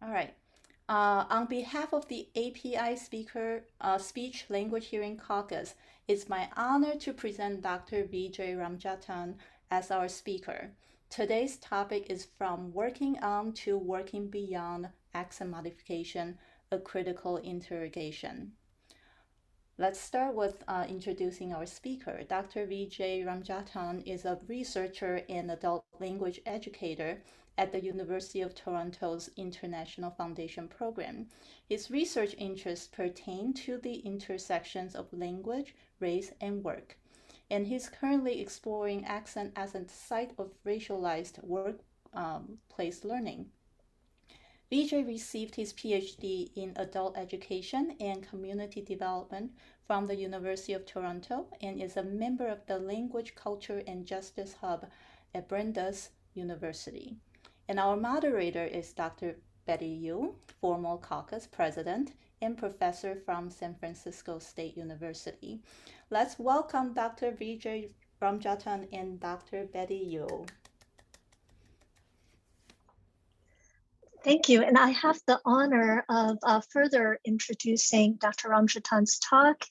All right. On behalf of the API Speech Language Hearing Caucus, it's my honor to present Dr. Vijay Ramjatan as our speaker. Today's topic is From Working On to Working Beyond Accent Modification, a Critical Interrogation. Let's start with introducing our speaker. Dr. Vijay Ramjatan is a researcher and adult language educator at the University of Toronto's International Foundation Program. His research interests pertain to the intersections of language, race, and work. And he's currently exploring accent as a site of racialized workplace learning. Vijay received his PhD in adult education and community development from the University of Toronto and is a member of the Language, Culture, and Justice Hub at Brandeis University. And our moderator is Dr. Betty Yu, former caucus president and professor from San Francisco State University. Let's welcome Dr. Vijay Ramjatan and Dr. Betty Yu. Thank you. And I have the honor of further introducing Dr. Ramjatan's talk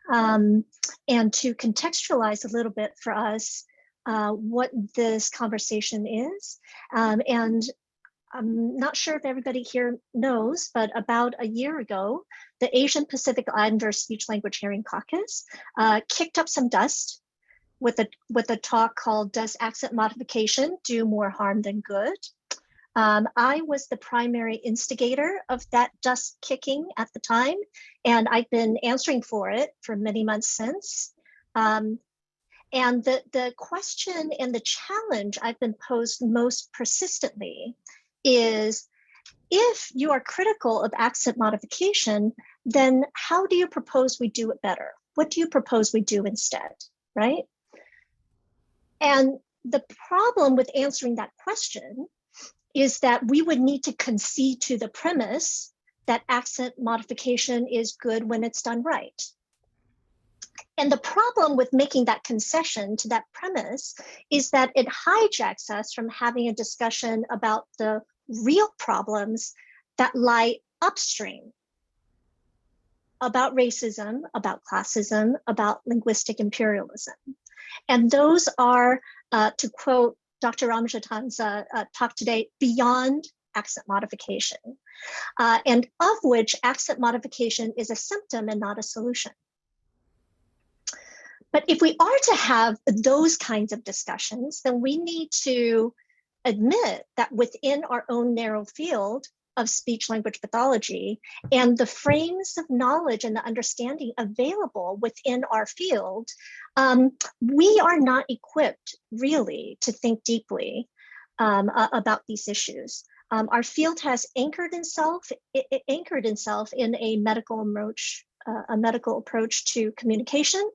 and to contextualize a little bit for us what this conversation is. And I'm not sure if everybody here knows, but about a year ago, the Asian Pacific Islander Speech Language Hearing Caucus kicked up some dust with a talk called Does Accent Modification Do More Harm Than Good? I was the primary instigator of that dust kicking at the time, and I've been answering for it for many months since. And the question and the challenge I've been posed most persistently is, if you are critical of accent modification, then how do you propose we do it better? What do you propose we do instead, right? And the problem with answering that question is that we would need to concede to the premise that accent modification is good when it's done right. And the problem with making that concession to that premise is that it hijacks us from having a discussion about the real problems that lie upstream about racism, about classism, about linguistic imperialism. And those are, to quote Dr. Ramjatan's talk today, beyond accent modification, and of which accent modification is a symptom and not a solution. But if we are to have those kinds of discussions, then we need to admit that within our own narrow field of speech language pathology and the frames of knowledge and the understanding available within our field, we are not equipped really to think deeply about these issues. Our field has anchored itself in a medical approach to communication,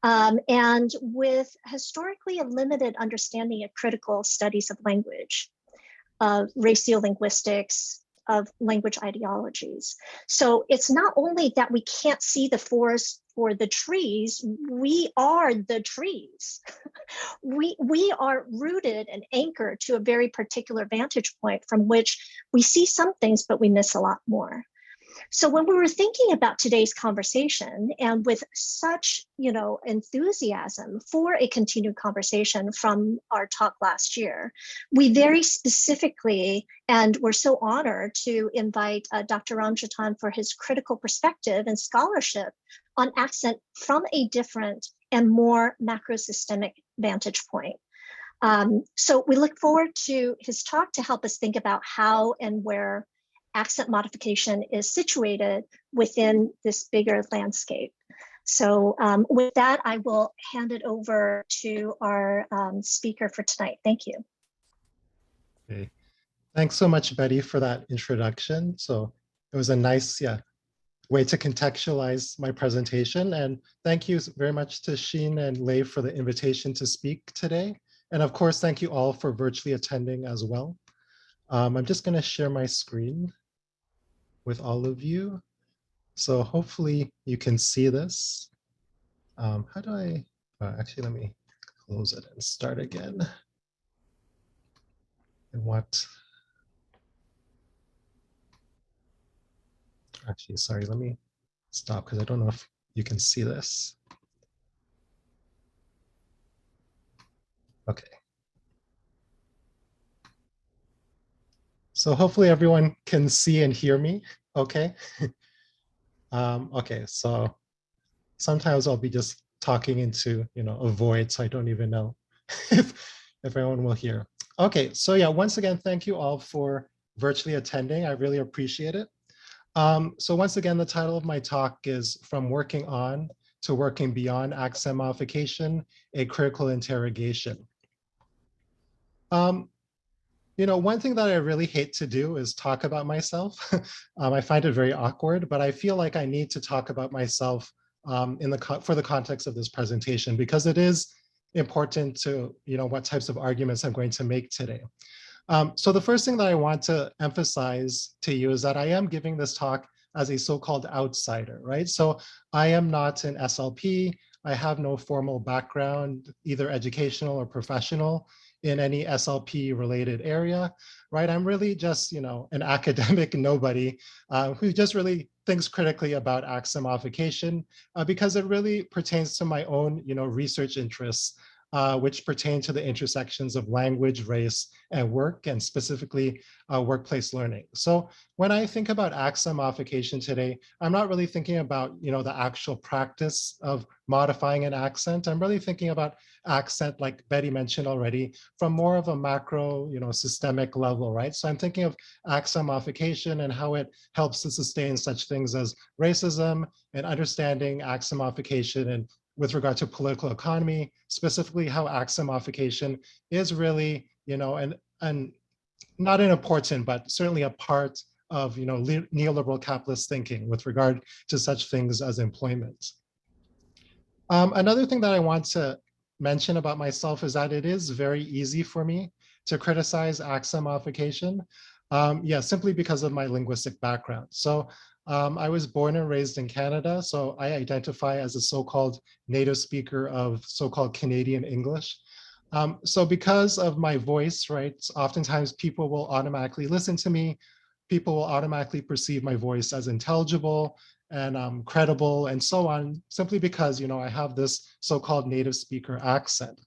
and with historically a limited understanding of critical studies of language, of radiolinguistics, of language ideologies. So it's not only that we can't see the forest for the trees, we are the trees. we are rooted and anchored to a very particular vantage point from which we see some things, but we miss a lot more. So when we were thinking about today's conversation, and with such, enthusiasm for a continued conversation from our talk last year, we very specifically, and we're so honored to invite Dr. Ramjatan for his critical perspective and scholarship on accent from a different and more macrosystemic vantage point. So we look forward to his talk to help us think about how and where accent modification is situated within this bigger landscape. So with that, I will hand it over to our speaker for tonight. Thank you. Okay. Thanks so much, Betty, for that introduction. So it was a nice way to contextualize my presentation. And thank you very much to Sheen and Lei for the invitation to speak today. And of course, thank you all for virtually attending as well. I'm just going to share my screen with all of you. So hopefully you can see this. How do I, actually, let me close it and start again. And what? Actually, sorry, let me stop because I don't know if you can see this. Okay. So hopefully everyone can see and hear me. Okay. Okay, so sometimes I'll be just talking into a void, so I don't even know if everyone will hear. Okay, so yeah, once again, thank you all for virtually attending. I really appreciate it. So once again, the title of my talk is From Working On to Working Beyond Accent Modification, a Critical Interrogation. Um, one thing that I really hate to do is talk about myself. I find it very awkward, but I feel like I need to talk about myself for the context of this presentation because it is important to what types of arguments I'm going to make today. So the first thing that I want to emphasize to you is that I am giving this talk as a so-called outsider, right? So I am not an SLP. I have no formal background, either educational or professional, in any SLP related area, right? I'm really just, an academic nobody who just really thinks critically about accent modification because it really pertains to my own, research interests, which pertain to the intersections of language, race, and work, and specifically workplace learning. So when I think about accent modification today, I'm not really thinking about, the actual practice of modifying an accent. I'm really thinking about accent, like Betty mentioned already, from more of a macro, systemic level, right? So I'm thinking of accent modification and how it helps to sustain such things as racism and understanding accent modification and with regard to political economy, specifically how accent modification is really, and not an important, but certainly a part of, neoliberal capitalist thinking with regard to such things as employment. Another thing that I want to mention about myself is that it is very easy for me to criticize accent modification. Yeah, simply because of my linguistic background. So I was born and raised in Canada, so I identify as a so-called native speaker of so-called Canadian English. So because of my voice, right, oftentimes people will automatically listen to me. People will automatically perceive my voice as intelligible and credible and so on, simply because, I have this so-called native speaker accent.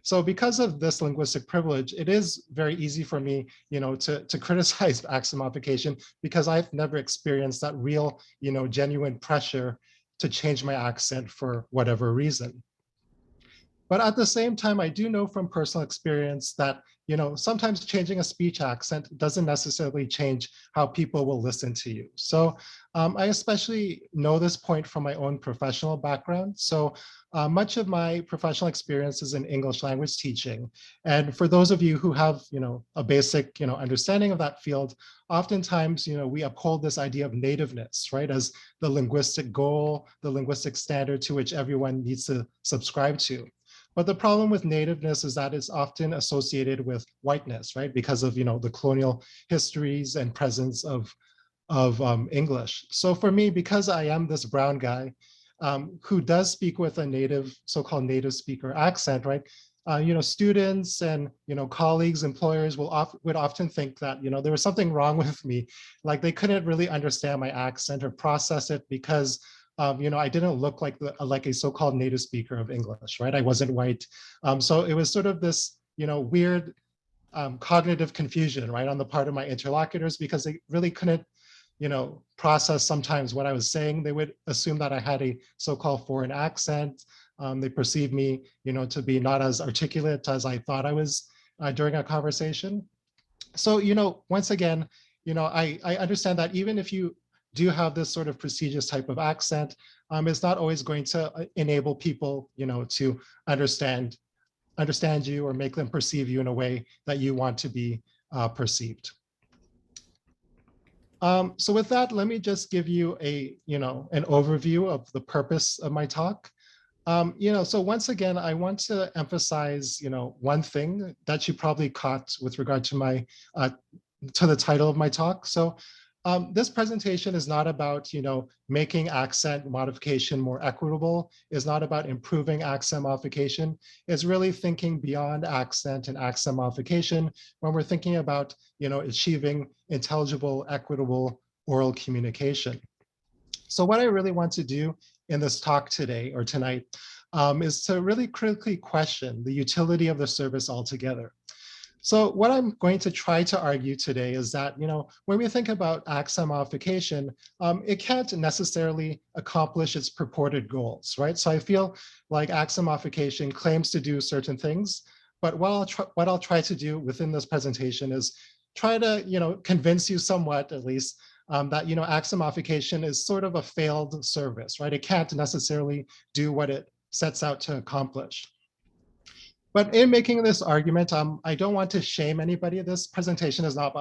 So because of this linguistic privilege, it is very easy for me, to criticize accent modification because I've never experienced that real, genuine pressure to change my accent for whatever reason. But at the same time, I do know from personal experience that, sometimes changing a speech accent doesn't necessarily change how people will listen to you. So I especially know this point from my own professional background. So much of my professional experience is in English language teaching. And for those of you who have, a basic, understanding of that field, oftentimes, we uphold this idea of nativeness, right, as the linguistic goal, the linguistic standard to which everyone needs to subscribe to. But the problem with nativeness is that it's often associated with whiteness, right? Because of the colonial histories and presence of English. So for me, because I am this brown guy who does speak with a native, so-called native speaker accent, right? Students and colleagues, employers would often think that there was something wrong with me, like they couldn't really understand my accent or process it because I didn't look like a so-called native speaker of English, right? I wasn't white, so it was sort of this weird cognitive confusion, right, on the part of my interlocutors because they really couldn't process sometimes what I was saying. They would assume that I had a so-called foreign accent. They perceived me, to be not as articulate as I thought I was during a conversation. So, once again, I understand that even if you do have this sort of prestigious type of accent, it's not always going to enable people, to understand you or make them perceive you in a way that you want to be perceived. So with that, let me just give you an overview of the purpose of my talk. So once again, I want to emphasize, one thing that you probably caught with regard to to the title of my talk. So this presentation is not about, making accent modification more equitable. It's not about improving accent modification. It's really thinking beyond accent and accent modification when we're thinking about, achieving intelligible, equitable oral communication. So what I really want to do in this talk today or tonight is to really critically question the utility of the service altogether. So what I'm going to try to argue today is that, when we think about AXA modification, it can't necessarily accomplish its purported goals, right? So I feel like AXA modification claims to do certain things, but what I'll try to do within this presentation is try to, convince you somewhat, at least, that, AXA modification is sort of a failed service, right? It can't necessarily do what it sets out to accomplish. But in making this argument, I don't want to shame anybody. This presentation is not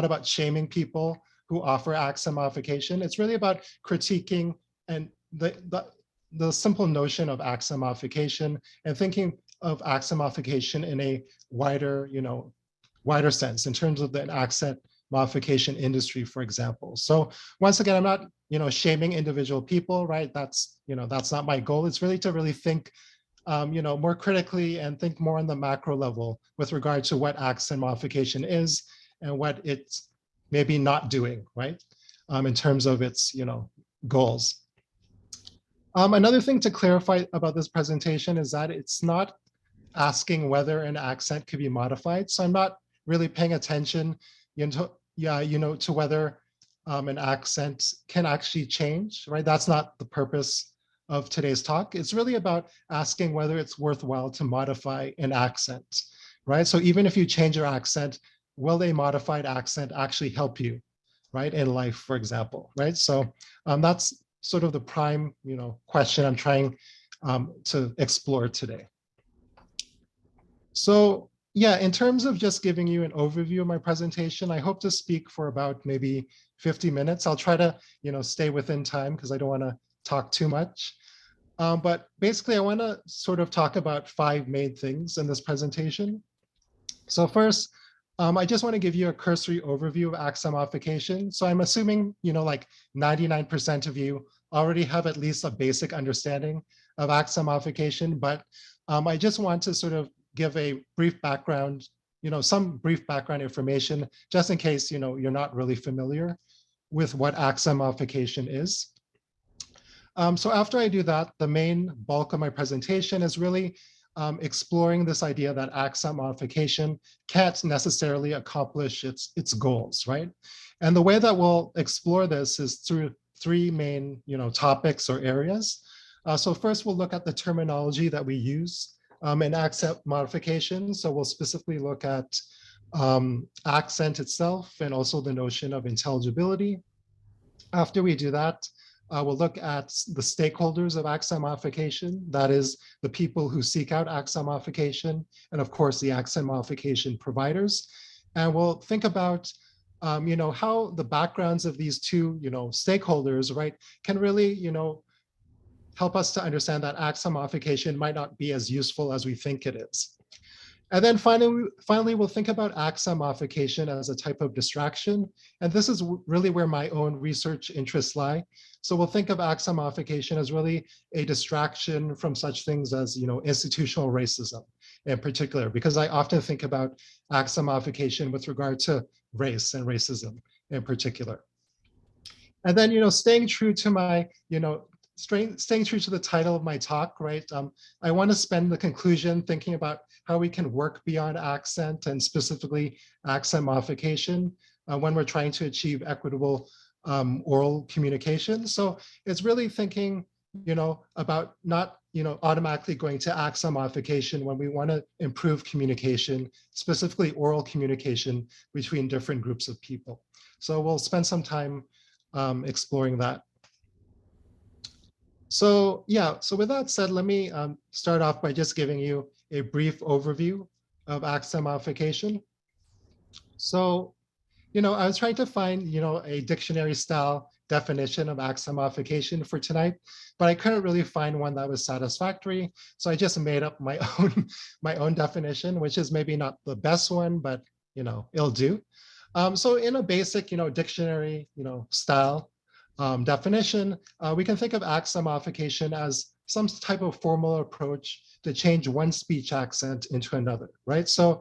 about shaming people who offer AXA modification. It's really about critiquing and the simple notion of AXA modification and thinking of AXA modification in a wider, wider sense in terms of the accent modification industry, for example. So once again, I'm not, shaming individual people, right? That's not my goal. It's really to really think more critically and think more on the macro level with regard to what accent modification is and what it's maybe not doing, right? In terms of its, goals. Another thing to clarify about this presentation is that it's not asking whether an accent could be modified. So I'm not really paying attention, to whether an accent can actually change, right? That's not the purpose of today's talk. It's really about asking whether it's worthwhile to modify an accent, right? So even if you change your accent, will a modified accent actually help you, right, in life, for example, right? So that's sort of the prime, question I'm trying to explore today. So yeah, in terms of just giving you an overview of my presentation, I hope to speak for about maybe 50 minutes. I'll try to, stay within time because I don't want to talk too much. But basically, I want to sort of talk about 5 main things in this presentation. So first, I just want to give you a cursory overview of AXA modification. So I'm assuming, like 99% of you already have at least a basic understanding of AXA modification, but I just want to sort of give a brief background, some brief background information, just in case, you're not really familiar with what AXA modification is. So after I do that, the main bulk of my presentation is really exploring this idea that AXA modification can't necessarily accomplish its goals, right? And the way that we'll explore this is through 3 main, topics or areas. So first, we'll look at the terminology that we use in accent modification. So we'll specifically look at accent itself and also the notion of intelligibility. After we do that, we'll look at the stakeholders of accent modification, that is the people who seek out accent modification, and of course the accent modification providers. And we'll think about how the backgrounds of these 2 stakeholders, right, can really help us to understand that accent modification might not be as useful as we think it is. And then finally, we'll think about accent modification as a type of distraction. And this is really where my own research interests lie. So we'll think of accent modification as really a distraction from such things as, institutional racism in particular, because I often think about accent modification with regard to race and racism in particular. And then, staying true to my, staying true to the title of my talk, right? I want to spend the conclusion thinking about how we can work beyond accent and specifically accent modification when we're trying to achieve equitable oral communication. So it's really thinking, about not, automatically going to accent modification when we want to improve communication, specifically oral communication between different groups of people. So we'll spend some time exploring that. So yeah, so with that said, let me start off by just giving you a brief overview of accent modification. So, I was trying to find, a dictionary style definition of accent modification for tonight, but I couldn't really find one that was satisfactory. So I just made up my own definition, which is maybe not the best one, but it'll do. So in a basic, dictionary, style definition, we can think of accent modification as some type of formal approach to change one speech accent into another, right? So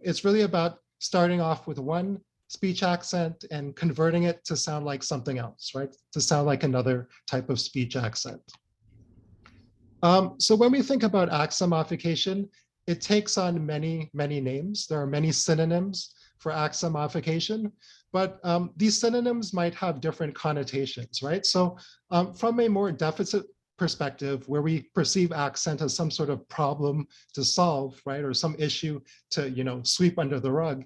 it's really about starting off with one speech accent and converting it to sound like something else, right? To sound like another type of speech accent. So when we think about accent modification, it takes on many, many names. There are many synonyms for accent modification, but these synonyms might have different connotations, right? So from a more deficit perspective, where we perceive accent as some sort of problem to solve, right, or some issue to, sweep under the rug,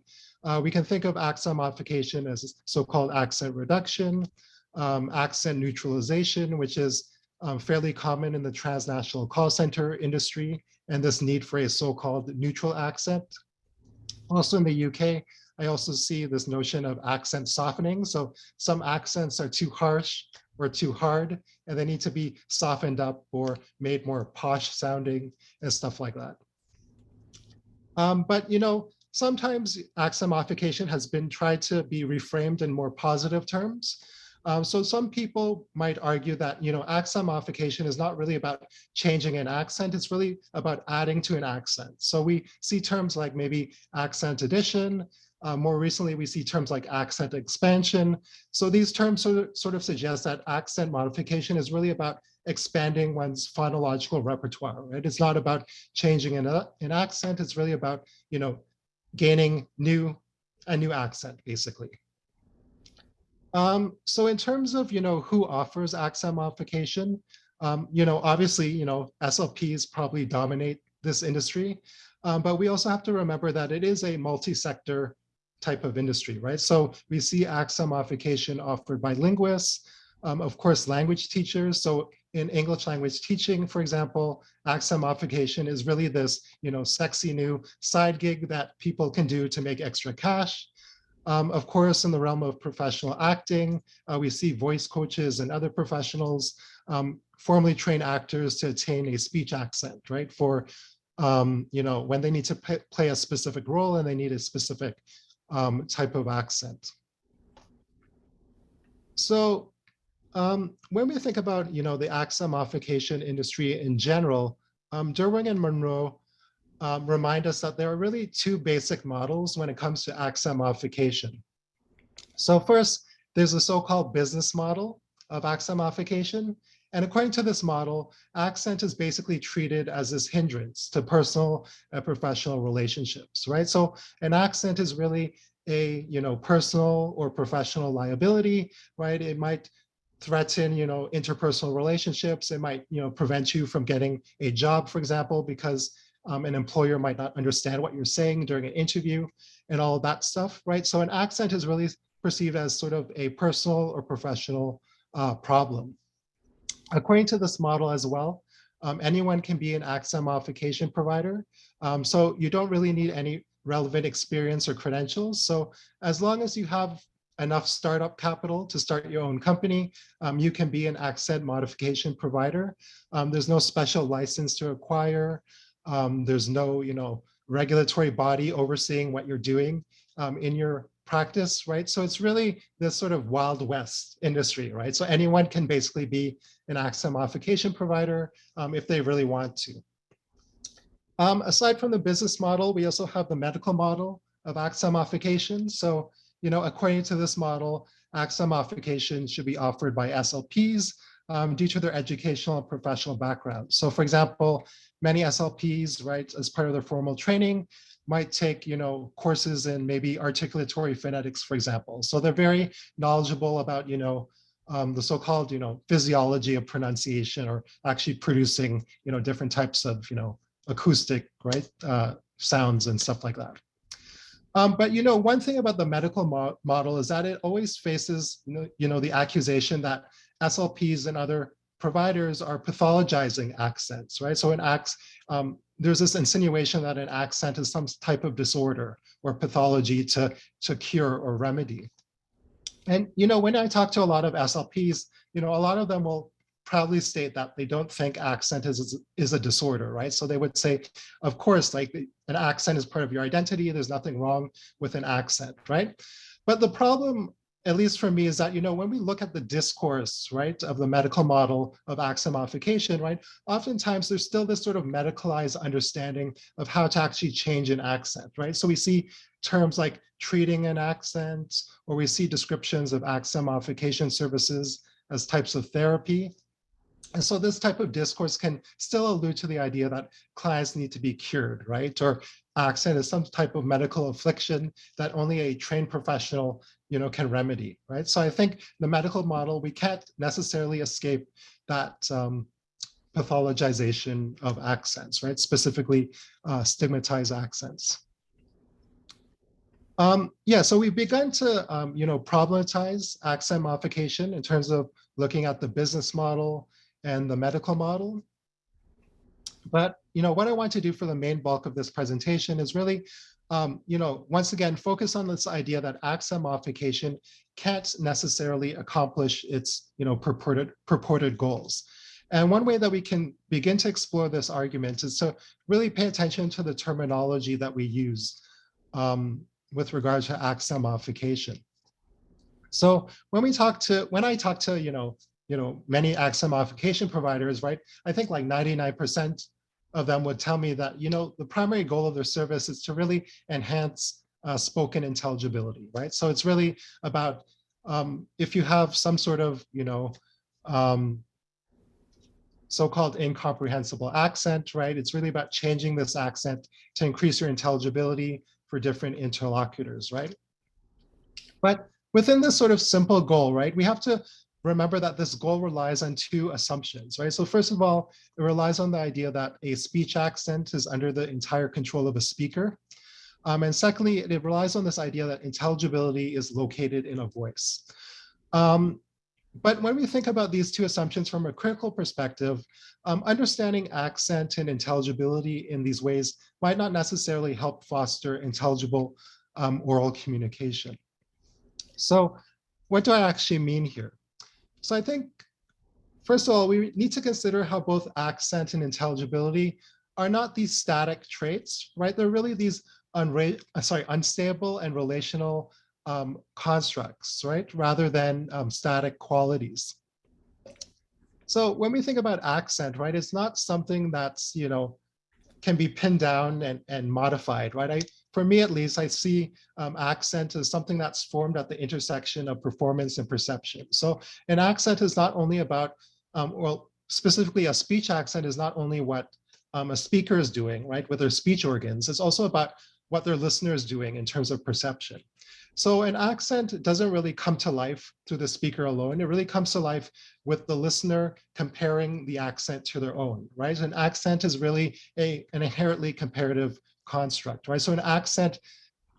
we can think of accent modification as so-called accent reduction, accent neutralization, which is fairly common in the transnational call center industry, and this need for a so-called neutral accent. Also in the UK, I also see this notion of accent softening. So some accents are too harsh or too hard, and they need to be softened up or made more posh sounding and stuff like that. But sometimes accent modification has been tried to be reframed in more positive terms. So some people might argue that accent modification is not really about changing an accent, it's really about adding to an accent. So we see terms like maybe accent addition. More recently, we see terms like accent expansion. So these terms sort of suggest that accent modification is really about expanding one's phonological repertoire, right? It's not about changing an accent, it's really about gaining a new accent, basically. So in terms of who offers accent modification, obviously SLPs probably dominate this industry, but we also have to remember that it is a multi-sector type of industry, right? So we see accent modification offered by linguists, of course, language teachers. So in English language teaching, for example, accent modification is really this sexy new side gig that people can do to make extra cash. Of course, in the realm of professional acting, we see voice coaches and other professionals formally train actors to attain a speech accent, right? For, when they need to play a specific role and they need a specific type of accent. So when we think about, the accent modification industry in general, Derwing and Monroe remind us that there are really two basic models when it comes to accent modification. So first, there's a so-called business model of accent modification. And according to this model, accent is basically treated as this hindrance to personal and professional relationships, right? So an accent is really a personal or professional liability, right? It might threaten interpersonal relationships. It might prevent you from getting a job, for example, because an employer might not understand what you're saying during an interview and all of that stuff, right? So an accent is really perceived as sort of a personal or professional problem. According to this model as well, anyone can be an accent modification provider. So you don't really need any relevant experience or credentials. So as long as you have enough startup capital to start your own company, you can be an accent modification provider. There's no special license to acquire. There's no, regulatory body overseeing what you're doing in your practice, right? So it's really this sort of Wild West industry, right? So anyone can basically be an accent modification provider if they really want to. Aside from the business model, we also have the medical model of accent modification. So, according to this model, accent modification should be offered by SLPs due to their educational and professional background. So for example, many SLPs, right, as part of their formal training, might take, courses in maybe articulatory phonetics, for example. So they're very knowledgeable about, the so-called, physiology of pronunciation, or actually producing, different types of, acoustic, right, sounds and stuff like that. But one thing about the medical model is that it always faces the accusation that SLPs and other providers are pathologizing accents, right? So there's this insinuation that an accent is some type of disorder or pathology to cure or remedy. And when I talk to a lot of SLPs, a lot of them will proudly state that they don't think accent is a disorder, right? So they would say, of course, like an accent is part of your identity. There's nothing wrong with an accent, right? But the problem at least for me, is that, when we look at the discourse, right, of the medical model of accent modification, right, oftentimes there's still this sort of medicalized understanding of how to actually change an accent, right? So we see terms like treating an accent, or we see descriptions of accent modification services as types of therapy. And so this type of discourse can still allude to the idea that clients need to be cured, right? Or accent is some type of medical affliction that only a trained professional, can remedy, right? So I think the medical model, we can't necessarily escape that pathologization of accents, right? Specifically stigmatized accents. Yeah, so we've begun to, problematize accent modification in terms of looking at the business model and the medical model. But, what I want to do for the main bulk of this presentation is really, once again, focus on this idea that accent modification can't necessarily accomplish its, purported goals. And one way that we can begin to explore this argument is to really pay attention to the terminology that we use with regard to accent modification. So when I talk to, many accent modification providers, right, I think like 99% of them would tell me that, the primary goal of their service is to really enhance spoken intelligibility, right? So it's really about if you have some sort of, so-called incomprehensible accent, right? It's really about changing this accent to increase your intelligibility for different interlocutors, right? But within this sort of simple goal, right, we have to remember that this goal relies on two assumptions, right? So first of all, it relies on the idea that a speech accent is under the entire control of a speaker. And secondly, it relies on this idea that intelligibility is located in a voice. But when we think about these two assumptions from a critical perspective, understanding accent and intelligibility in these ways might not necessarily help foster intelligible oral communication. So what do I actually mean here? So I think, first of all, we need to consider how both accent and intelligibility are not these static traits, right? They're really these unstable and relational constructs, right? Rather than static qualities. So when we think about accent, right, it's not something that's, can be pinned down and modified, right? For me, at least, I see accent as something that's formed at the intersection of performance and perception. So an accent is not only about, well, specifically a speech accent is not only what a speaker is doing, right, with their speech organs, it's also about what their listener is doing in terms of perception. So an accent doesn't really come to life through the speaker alone. It really comes to life with the listener comparing the accent to their own, right? An accent is really an inherently comparative construct, right? So an accent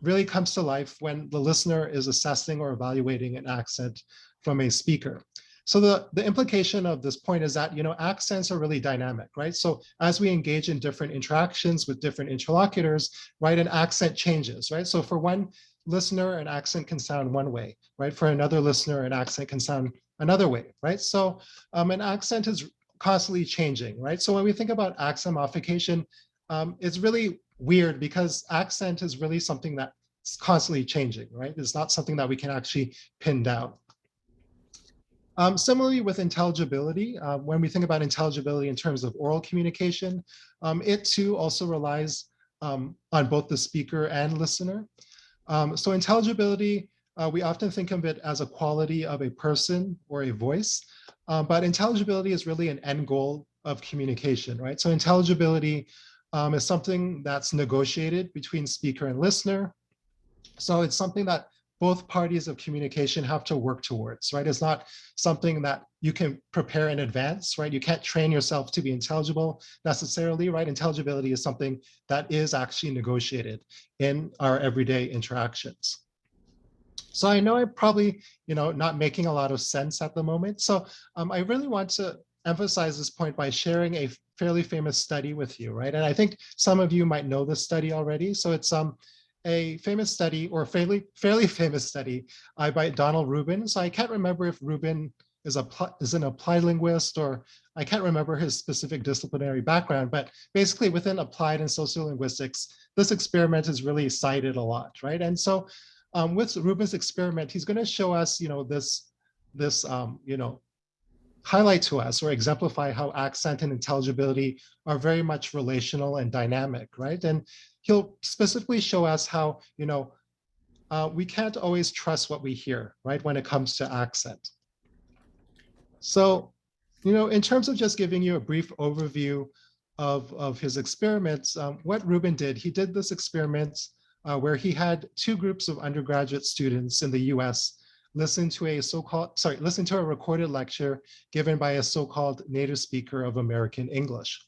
really comes to life when the listener is assessing or evaluating an accent from a speaker. So the implication of this point is that, accents are really dynamic, right? So as we engage in different interactions with different interlocutors, right, an accent changes, right? So for one listener, an accent can sound one way, right? For another listener, an accent can sound another way, right? So an accent is constantly changing, right? So when we think about accent modification, it's really weird because accent is really something that's constantly changing, right? It's not something that we can actually pin down. Similarly with intelligibility, when we think about intelligibility in terms of oral communication, it too also relies on both the speaker and listener. So intelligibility, we often think of it as a quality of a person or a voice, but intelligibility is really an end goal of communication, right? So intelligibility is something that's negotiated between speaker and listener. So it's something that both parties of communication have to work towards, right? It's not something that you can prepare in advance, right? You can't train yourself to be intelligible necessarily, right? Intelligibility is something that is actually negotiated in our everyday interactions. So I know I'm probably, not making a lot of sense at the moment. So I really want to emphasize this point by sharing a fairly famous study with you, right? And I think some of you might know this study already. So it's a famous study, or fairly famous study by Donald Rubin. So I can't remember if Rubin is an applied linguist, or I can't remember his specific disciplinary background, but basically within applied and sociolinguistics, this experiment is really cited a lot, right? And so with Rubin's experiment, he's going to show us, this, highlight to us or exemplify how accent and intelligibility are very much relational and dynamic, right? And he'll specifically show us how, we can't always trust what we hear, right, when it comes to accent. So, in terms of just giving you a brief overview of his experiments, what Rubin did, he did this experiment where he had two groups of undergraduate students in the US listen to a recorded lecture given by a so-called native speaker of American English.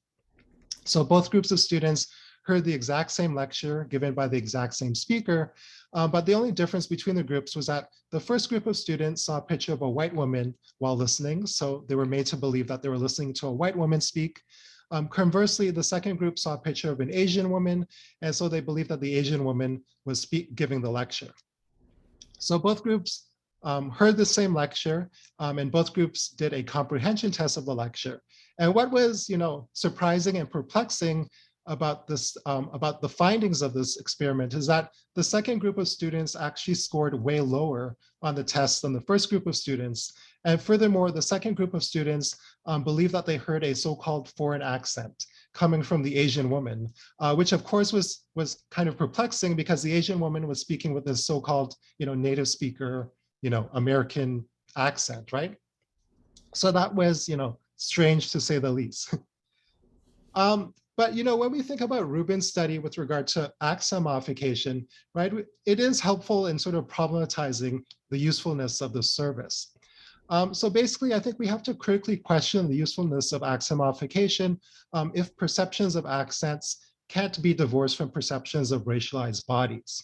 So both groups of students heard the exact same lecture given by the exact same speaker, but the only difference between the groups was that the first group of students saw a picture of a white woman while listening, so they were made to believe that they were listening to a white woman speak. Conversely, the second group saw a picture of an Asian woman, and so they believed that the Asian woman was giving the lecture. So both groups heard the same lecture, and both groups did a comprehension test of the lecture. And what was, surprising and perplexing about this, about the findings of this experiment is that the second group of students actually scored way lower on the test than the first group of students. And furthermore, the second group of students believed that they heard a so-called foreign accent coming from the Asian woman, which of course was kind of perplexing because the Asian woman was speaking with this so-called, native speaker, American accent, right? So that was, strange to say the least. But when we think about Rubin's study with regard to accent modification, right, it is helpful in sort of problematizing the usefulness of the service. So basically, I think we have to critically question the usefulness of accent modification if perceptions of accents can't be divorced from perceptions of racialized bodies.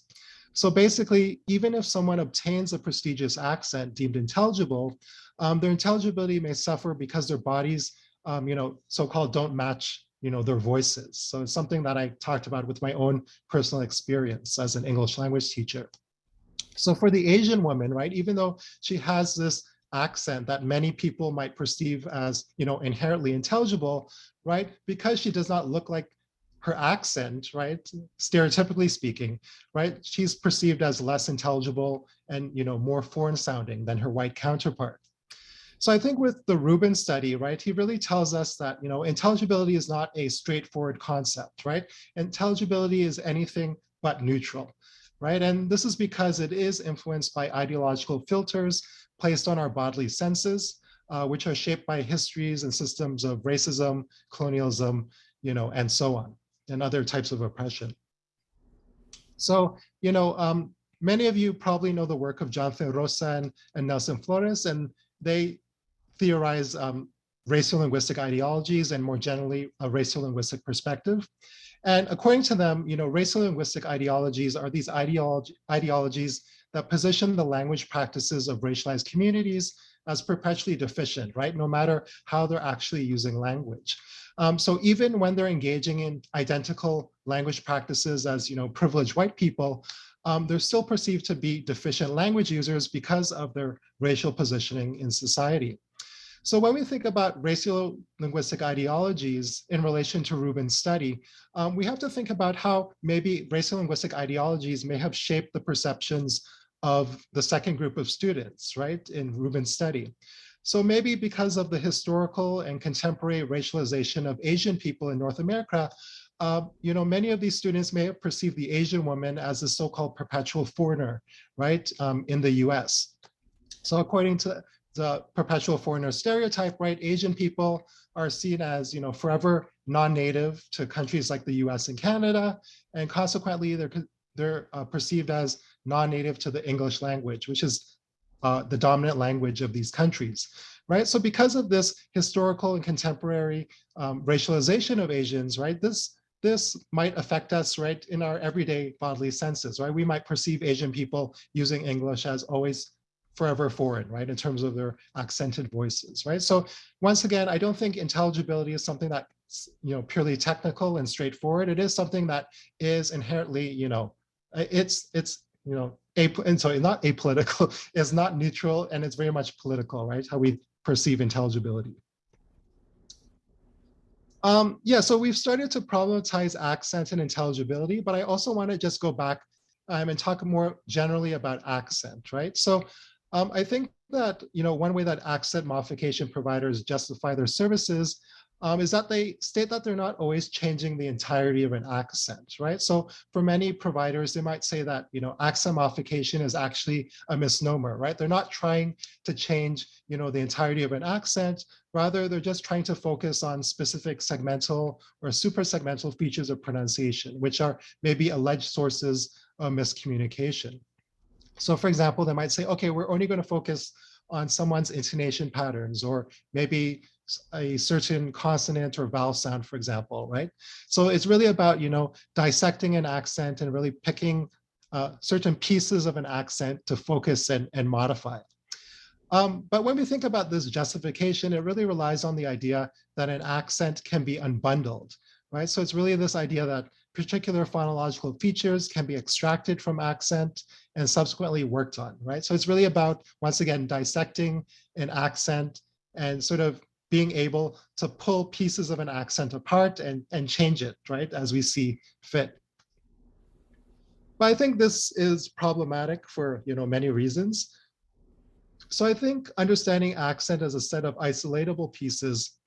So basically, even if someone obtains a prestigious accent deemed intelligible, their intelligibility may suffer because their bodies, so-called don't match their voices. So it's something that I talked about with my own personal experience as an English language teacher. So for the Asian woman, right, even though she has this accent that many people might perceive as, inherently intelligible, right, because she does not look like her accent, right, stereotypically speaking, right, she's perceived as less intelligible and, more foreign sounding than her white counterpart. So I think with the Rubin study, right, he really tells us that, intelligibility is not a straightforward concept, right? Intelligibility is anything but neutral, right? And this is because it is influenced by ideological filters placed on our bodily senses, which are shaped by histories and systems of racism, colonialism, and so on, and other types of oppression. So, many of you probably know the work of Jonathan Rosa and Nelson Flores, and they theorize racial linguistic ideologies and more generally a racial linguistic perspective. And according to them, racial linguistic ideologies are these ideologies that position the language practices of racialized communities as perpetually deficient, right? No matter how they're actually using language. So even when they're engaging in identical language practices as, privileged white people, they're still perceived to be deficient language users because of their racial positioning in society. So when we think about racial linguistic ideologies in relation to Rubin's study, we have to think about how maybe racial linguistic ideologies may have shaped the perceptions of the second group of students, right, in Rubin's study. So maybe because of the historical and contemporary racialization of Asian people in North America, many of these students may have perceived the Asian woman as a so-called perpetual foreigner, right, in the US. So according to the perpetual foreigner stereotype, right, Asian people are seen as, forever non-native to countries like the US and Canada, and consequently they're perceived as non-native to the English language, which is the dominant language of these countries, right? So because of this historical and contemporary racialization of Asians, right, this might affect us, right, in our everyday bodily senses, right? We might perceive Asian people using English as always forever foreign, right, in terms of their accented voices, right? So once again, I don't think intelligibility is something that's, purely technical and straightforward. It is something that is inherently, it's and so not apolitical, it's not neutral, and it's very much political, right? How we perceive intelligibility. Yeah, so we've started to problematize accent and intelligibility, but I also want to just go back and talk more generally about accent, right? So I think that, one way that accent modification providers justify their services is that they state that they're not always changing the entirety of an accent, right? So for many providers, they might say that, accent modification is actually a misnomer, right? They're not trying to change, the entirety of an accent. Rather, they're just trying to focus on specific segmental or suprasegmental features of pronunciation, which are maybe alleged sources of miscommunication. So for example, they might say, okay, we're only going to focus on someone's intonation patterns, or maybe a certain consonant or vowel sound, for example, right? So it's really about, dissecting an accent and really picking certain pieces of an accent to focus and modify. But when we think about this justification, it really relies on the idea that an accent can be unbundled, right? So it's really this idea that particular phonological features can be extracted from accent and subsequently worked on, right? So it's really about, once again, dissecting an accent and sort of being able to pull pieces of an accent apart and change it, right, as we see fit. But I think this is problematic for, many reasons. So I think understanding accent as a set of isolatable pieces,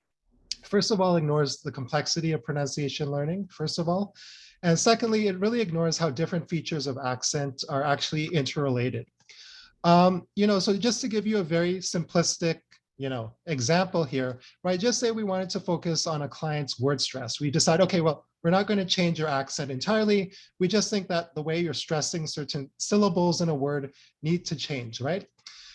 first of all, ignores the complexity of pronunciation learning, first of all. And secondly, it really ignores how different features of accent are actually interrelated. So just to give you a very simplistic, example here, right? Just say we wanted to focus on a client's word stress. We decide, okay, well, we're not going to change your accent entirely. We just think that the way you're stressing certain syllables in a word need to change, right?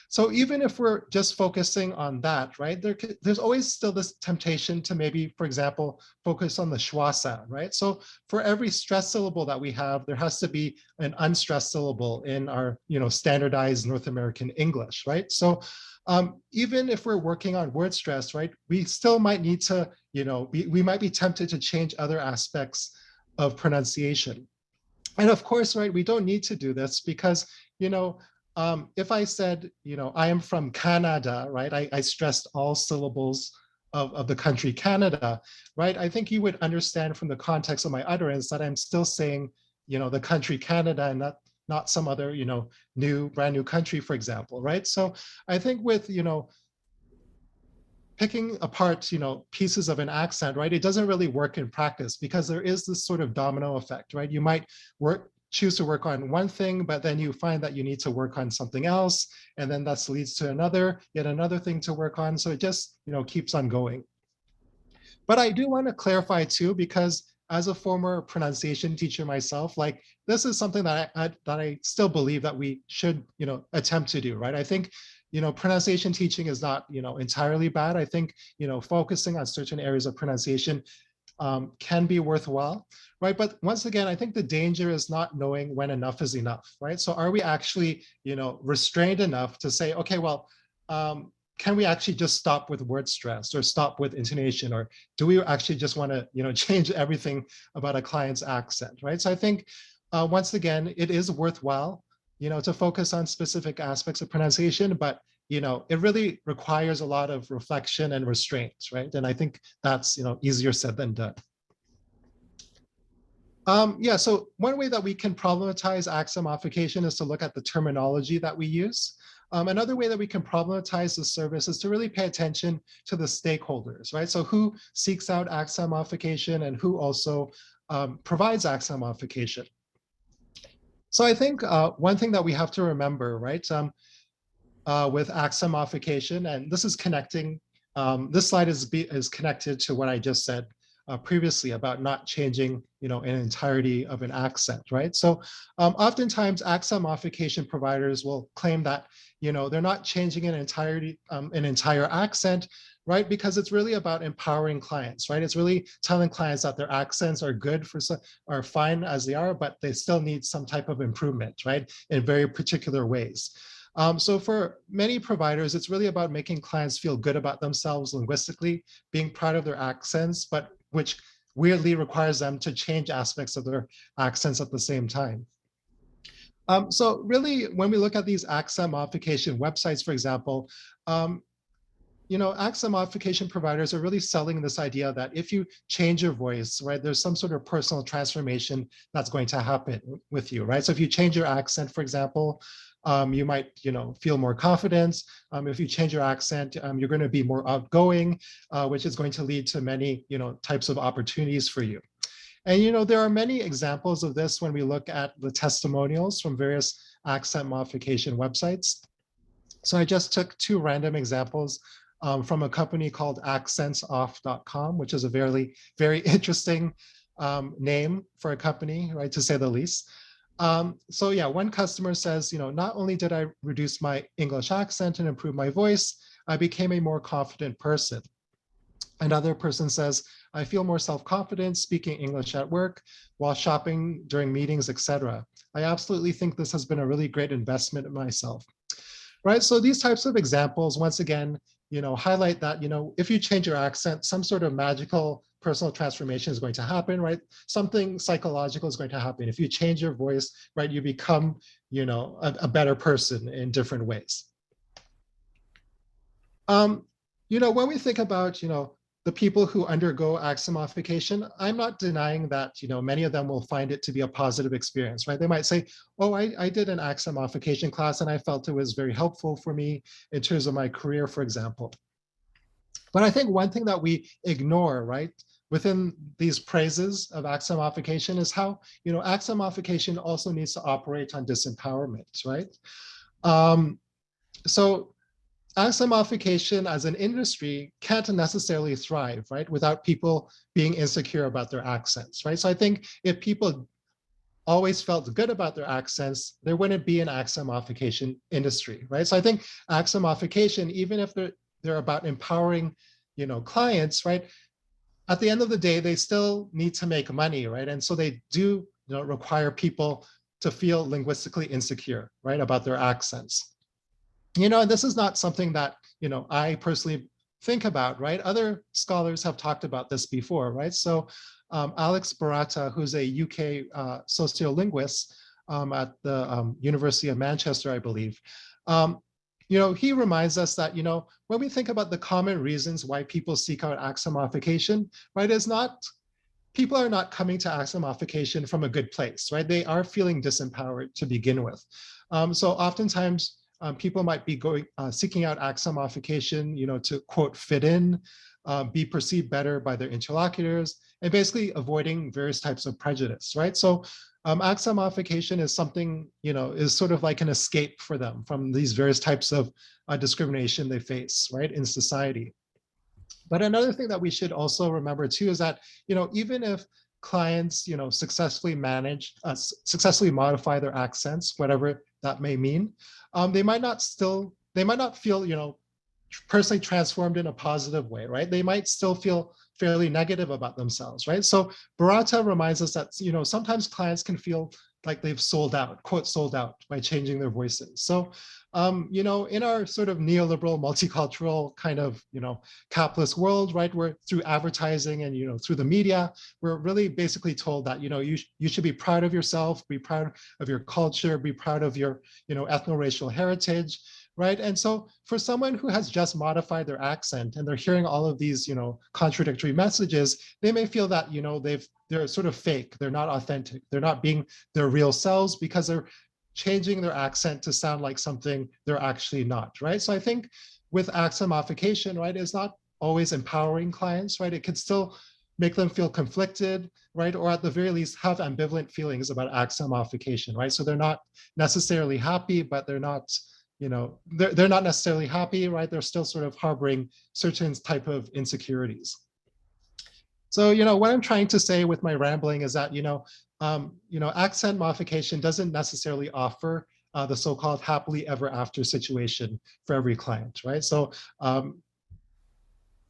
So even if we're just focusing on that, right, there's always still this temptation to maybe, for example, focus on the schwa sound, right? So for every stressed syllable that we have, there has to be an unstressed syllable in our, standardized North American English, right? So even if we're working on word stress, right, we still might need to, we might be tempted to change other aspects of pronunciation. And of course, right, we don't need to do this because, if I said, I am from Canada, right, I stressed all syllables of the country Canada, right, I think you would understand from the context of my utterance that I'm still saying, the country Canada and not some other, brand new country, for example, right? So I think with, picking apart, pieces of an accent, right, it doesn't really work in practice because there is this sort of domino effect, right? You might choose to work on one thing, but then you find that you need to work on something else, and then that leads to yet another thing to work on. So it just, keeps on going. But I do want to clarify too, because as a former pronunciation teacher myself, like this is something that I still believe that we should, attempt to do, right? I think, pronunciation teaching is not, entirely bad. I think, focusing on certain areas of pronunciation can be worthwhile, right? But once again, I think the danger is not knowing when enough is enough, right? So are we actually, restrained enough to say, okay, well, can we actually just stop with word stress or stop with intonation, or do we actually just want to, change everything about a client's accent, right? So I think once again, it is worthwhile, to focus on specific aspects of pronunciation, but it really requires a lot of reflection and restraint, right? And I think that's, easier said than done. Yeah, so one way that we can problematize accent modification is to look at the terminology that we use. Another way that we can problematize the service is to really pay attention to the stakeholders, right? So who seeks out accent modification and who also provides accent modification. So I think one thing that we have to remember, right, with accent modification, and this is connecting, this slide is connected to what I just said previously about not changing, an entirety of an accent, right? So oftentimes accent modification providers will claim that, they're not changing an entire accent, right? Because it's really about empowering clients, right? It's really telling clients that their accents are good are fine as they are, but they still need some type of improvement, right? In very particular ways. So for many providers, it's really about making clients feel good about themselves linguistically, being proud of their accents, but which weirdly requires them to change aspects of their accents at the same time. So really, when we look at these accent modification websites, for example, accent modification providers are really selling this idea that if you change your voice, right, there's some sort of personal transformation that's going to happen with you, right? So if you change your accent, for example, you might, feel more confidence. If you change your accent, you're going to be more outgoing, which is going to lead to many, types of opportunities for you. And there are many examples of this when we look at the testimonials from various accent modification websites. So I just took two random examples from a company called accentsoff.com, which is a very, very interesting name for a company, right, to say the least. So yeah, one customer says, not only did I reduce my English accent and improve my voice, I became a more confident person. Another person says, I feel more self-confident speaking English at work, while shopping, during meetings, etc. I absolutely think this has been a really great investment in myself. Right, so these types of examples, once again, highlight that, if you change your accent, some sort of magical personal transformation is going to happen, right? Something psychological is going to happen. If you change your voice, right, you become, a better person in different ways. When we think about, the people who undergo accent modification, I'm not denying that, many of them will find it to be a positive experience, right? They might say, oh, I did an accent modification class and I felt it was very helpful for me in terms of my career, for example. But I think one thing that we ignore, right, within these praises of accent modification is how, accent modification also needs to operate on disempowerment, right? So accent modification as an industry can't necessarily thrive, right, without people being insecure about their accents, right? So I think if people always felt good about their accents, there wouldn't be an accent modification industry, right? So I think accent modification, even if they're about empowering, clients, right, at the end of the day, they still need to make money, right? And so they do, require people to feel linguistically insecure, right, about their accents. And this is not something that, I personally think about, right? Other scholars have talked about this before, right? So Alex Barata, who's a UK sociolinguist at the University of Manchester, I believe, he reminds us that, when we think about the common reasons why people seek out accent modification, right, people are not coming to accent modification from a good place, right? They are feeling disempowered to begin with. So oftentimes, people might be seeking out accent modification, to quote, fit in, be perceived better by their interlocutors, and basically avoiding various types of prejudice, right? So accent modification is something, is sort of like an escape for them from these various types of discrimination they face, right, in society. But another thing that we should also remember too is that, even if clients, successfully modify their accents, whatever that may mean, they might not feel, personally transformed in a positive way, right? They might still feel fairly negative about themselves, right? So Barata reminds us that, sometimes clients can feel like they've sold out, quote, sold out by changing their voices. So, in our sort of neoliberal, multicultural kind of, capitalist world, right, where through advertising and, through the media, we're really basically told that, you should be proud of yourself, be proud of your culture, be proud of your, ethno-racial heritage, right? And so for someone who has just modified their accent and they're hearing all of these, contradictory messages, they may feel that, they're sort of fake, they're not authentic, they're not being their real selves because they're changing their accent to sound like something they're actually not, right? So I think with accent modification, right, it's not always empowering clients, right? It could still make them feel conflicted, right? Or at the very least have ambivalent feelings about accent modification, right? So they're not necessarily happy, but they're not, they're not necessarily happy, right? They're still sort of harboring certain type of insecurities. So, what I'm trying to say with my rambling is that, accent modification doesn't necessarily offer the so-called happily ever after situation for every client, right? So,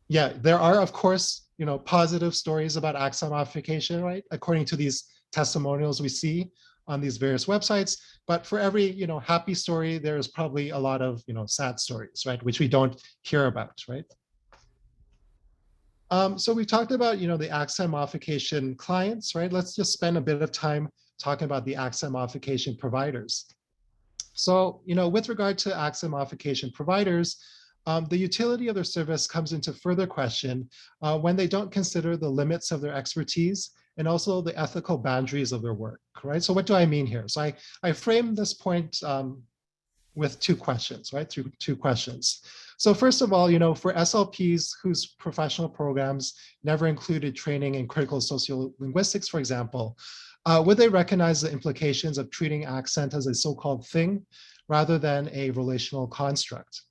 yeah, there are, of course, positive stories about accent modification, right? According to these testimonials we see on these various websites. But for every, happy story, there's probably a lot of, sad stories, right? Which we don't hear about, right? So we talked about, the accent modification clients, right? Let's just spend a bit of time talking about the accent modification providers. So, with regard to accent modification providers, the utility of their service comes into further question when they don't consider the limits of their expertise and also the ethical boundaries of their work, right? So what do I mean here? So I frame this point with two questions, right? Through two questions. So first of all, for SLPs whose professional programs never included training in critical sociolinguistics, for example, would they recognize the implications of treating accent as a so-called thing rather than a relational construct?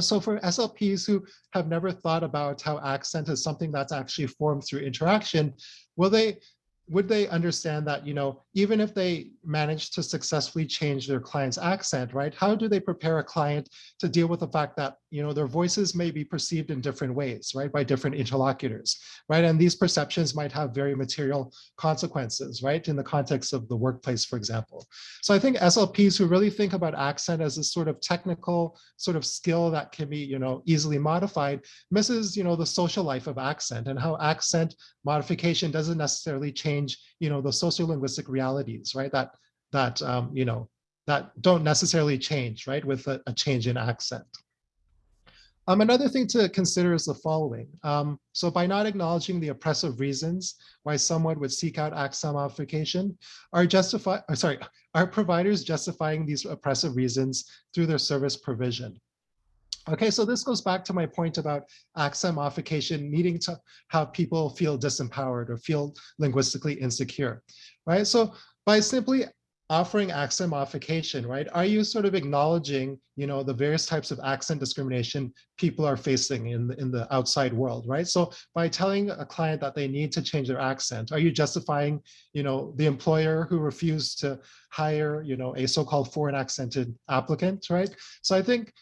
So for SLPs who have never thought about how accent is something that's actually formed through interaction, would they understand that, even if they manage to successfully change their client's accent, right? How do they prepare a client to deal with the fact that, their voices may be perceived in different ways, right? By different interlocutors, right? And these perceptions might have very material consequences, right? In the context of the workplace, for example. So I think SLPs who really think about accent as a sort of technical sort of skill that can be, easily modified misses, the social life of accent and how accent modification doesn't necessarily change, the sociolinguistic realities, right? That don't necessarily change, right, with a change in accent. Another thing to consider is the following. So by not acknowledging the oppressive reasons why someone would seek out accent modification, are providers justifying these oppressive reasons through their service provision? Okay, so this goes back to my point about accent modification needing to have people feel disempowered or feel linguistically insecure, right? So by simply offering accent modification, right, are you sort of acknowledging, the various types of accent discrimination people are facing in the outside world, right? So by telling a client that they need to change their accent, are you justifying, the employer who refused to hire, a so-called foreign accented applicant, right? So I think,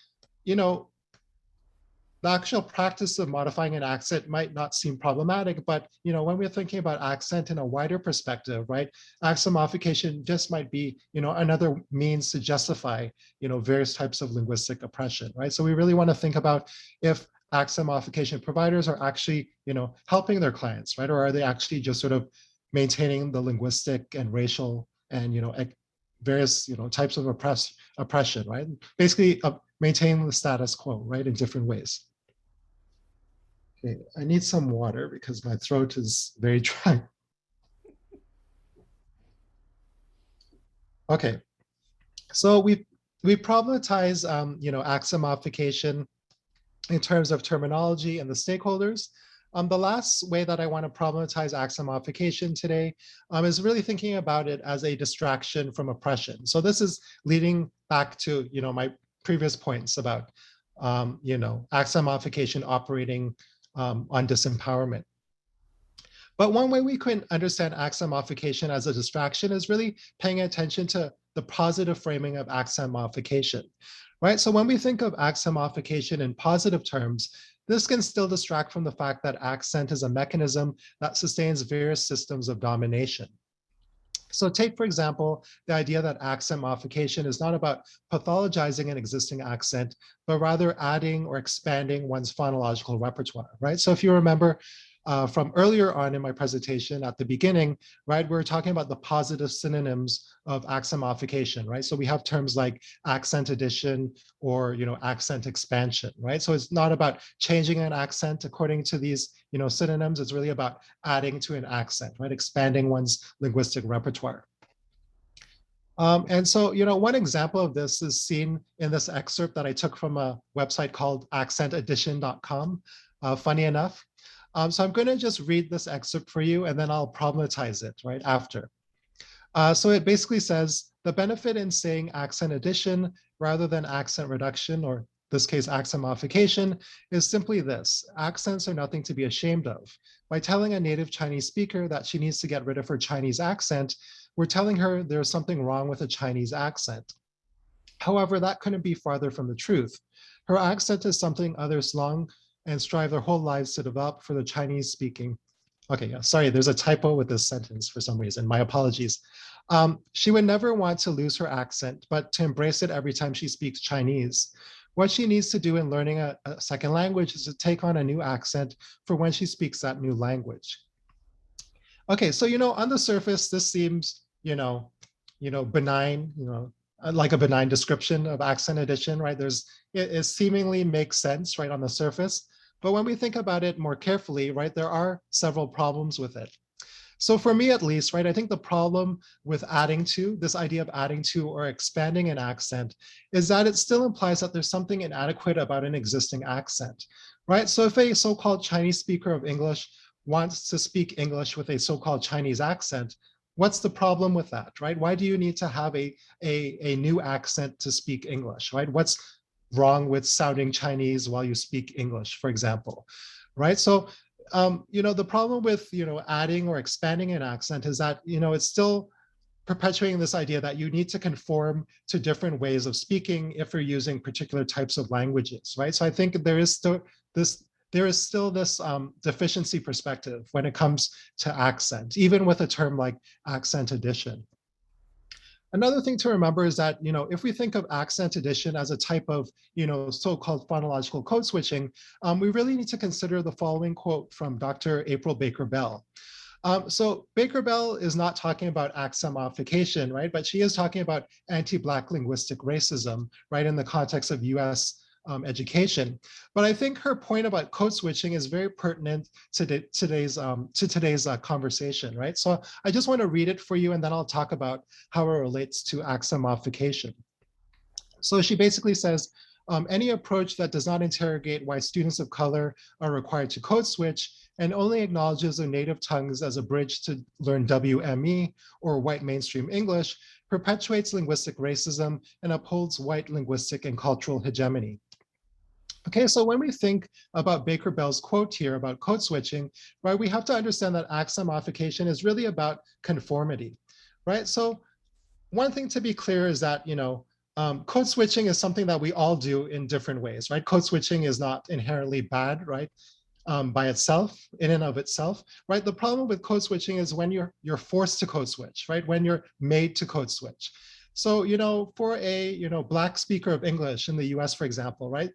the actual practice of modifying an accent might not seem problematic, but when we're thinking about accent in a wider perspective, right, accent modification just might be another means to justify various types of linguistic oppression, right? So we really want to think about if accent modification providers are actually helping their clients, right, or are they actually just sort of maintaining the linguistic and racial and various types of oppression, right? Basically, maintaining the status quo, right, in different ways. Okay, I need some water because my throat is very dry. Okay, so we problematize accent modification in terms of terminology and the stakeholders. The last way that I want to problematize accent modification today is really thinking about it as a distraction from oppression. So this is leading back to my previous points about accent modification operating on disempowerment. But one way we can understand accent modification as a distraction is really paying attention to the positive framing of accent modification, right? So when we think of accent modification in positive terms, this can still distract from the fact that accent is a mechanism that sustains various systems of domination. So take, for example, the idea that accent modification is not about pathologizing an existing accent, but rather adding or expanding one's phonological repertoire, right? So if you remember from earlier on in my presentation at the beginning, right, we were talking about the positive synonyms of accent modification, right? So we have terms like accent addition or, accent expansion, right? So it's not about changing an accent according to these, synonyms. It's really about adding to an accent, right? Expanding one's linguistic repertoire. And so, one example of this is seen in this excerpt that I took from a website called accentaddition.com, funny enough. So I'm going to just read this excerpt for you, and then I'll problematize it right after. So it basically says, the benefit in saying accent addition rather than accent reduction, or in this case, accent modification, is simply this: accents are nothing to be ashamed of. By telling a native Chinese speaker that she needs to get rid of her Chinese accent, we're telling her there's something wrong with a Chinese accent. However, that couldn't be farther from the truth. Her accent is something others long and strive their whole lives to develop for the Chinese speaking. Okay, yeah, sorry, there's a typo with this sentence for some reason. My apologies. She would never want to lose her accent, but to embrace it every time she speaks Chinese. What she needs to do in learning a second language is to take on a new accent for when she speaks that new language. Okay, so on the surface, this seems benign, like a benign description of accent addition, right? It seemingly makes sense, right, on the surface. But when we think about it more carefully, right, there are several problems with it. So for me, at least, right, I think the problem with adding to, this idea of adding to or expanding an accent, is that it still implies that there's something inadequate about an existing accent, right? So if a so-called Chinese speaker of English wants to speak English with a so-called Chinese accent, what's the problem with that, right? Why do you need to have a new accent to speak English, right? What's wrong with sounding Chinese while you speak English, for example, right? So the problem with, adding or expanding an accent is that, it's still perpetuating this idea that you need to conform to different ways of speaking if you're using particular types of languages, right? So I think there is still this deficiency perspective when it comes to accent, even with a term like accent addition. Another thing to remember is that, if we think of accent addition as a type of, so-called phonological code switching, we really need to consider the following quote from Dr. April Baker Bell. So Baker Bell is not talking about accent modification, right? But she is talking about anti-Black linguistic racism, right, in the context of US education. But I think her point about code switching is very pertinent to today's conversation, right? So I just want to read it for you, and then I'll talk about how it relates to accent modification. So she basically says, any approach that does not interrogate why students of color are required to code switch and only acknowledges their native tongues as a bridge to learn WME or white mainstream English perpetuates linguistic racism and upholds white linguistic and cultural hegemony. Okay, so when we think about Baker Bell's quote here about code switching, right, we have to understand that accent modification is really about conformity, right? So one thing to be clear is that, code switching is something that we all do in different ways, right? Code switching is not inherently bad, right? By itself, in and of itself, right? The problem with code switching is when you're forced to code switch, right? When you're made to code switch. So, for a, Black speaker of English in the US, for example, right?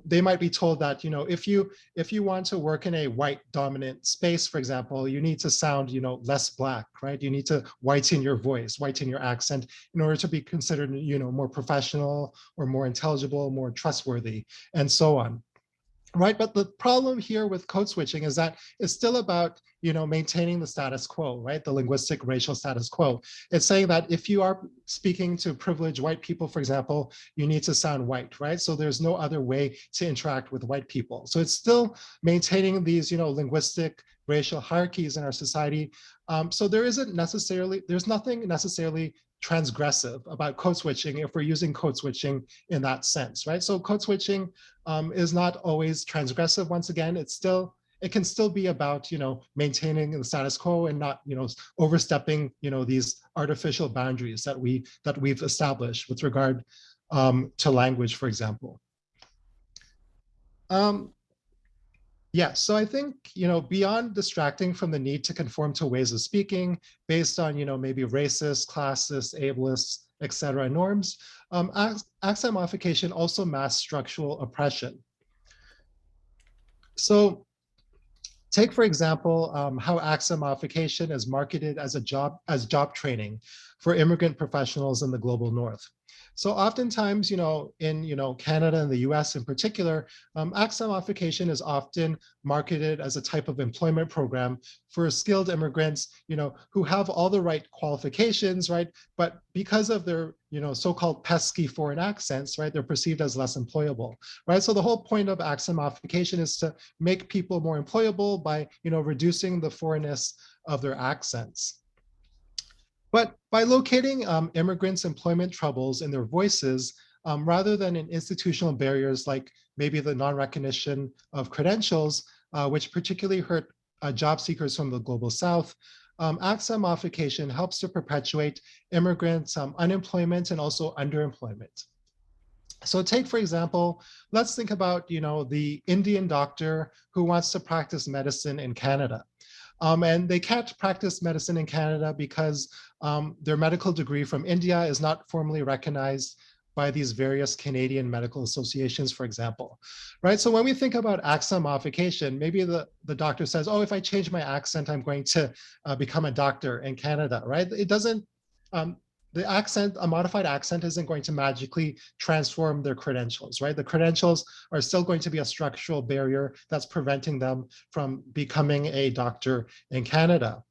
They might be told that, if you want to work in a white dominant space, for example, you need to sound, less Black, right? You need to whiten your voice, whiten your accent in order to be considered, more professional or more intelligible, more trustworthy, and so on. Right, but the problem here with code switching is that it's still about, maintaining the status quo, right? The linguistic racial status quo. It's saying that if you are speaking to privileged white people, for example, you need to sound white, right? So there's no other way to interact with white people. So it's still maintaining these, linguistic racial hierarchies in our society. So there's nothing necessarily transgressive about code switching if we're using code switching in that sense, right? So code switching is not always transgressive. Once again, it can still be about, maintaining the status quo and not, overstepping, these artificial boundaries that we've established with regard to language, for example. Yeah, so I think, beyond distracting from the need to conform to ways of speaking based on, maybe racist, classist, ableist, et cetera, norms, accent modification also masks structural oppression. So take, for example, how accent modification is marketed as job training for immigrant professionals in the global north. So oftentimes, in Canada and the US in particular, accent modification is often marketed as a type of employment program for skilled immigrants, who have all the right qualifications, right? But because of their, so-called pesky foreign accents, right, they're perceived as less employable, right? So the whole point of accent modification is to make people more employable by, reducing the foreignness of their accents. But by locating immigrants' employment troubles in their voices, rather than in institutional barriers like maybe the non-recognition of credentials, which particularly hurt job seekers from the global South, accent modification helps to perpetuate immigrants' unemployment and also underemployment. So take, for example, let's think about, the Indian doctor who wants to practice medicine in Canada. And they can't practice medicine in Canada because their medical degree from India is not formally recognized by these various Canadian medical associations, for example, right? So when we think about accent modification, maybe the doctor says, oh, if I change my accent, I'm going to become a doctor in Canada, right? It doesn't the accent, a modified accent isn't going to magically transform their credentials, right? The credentials are still going to be a structural barrier that's preventing them from becoming a doctor in Canada.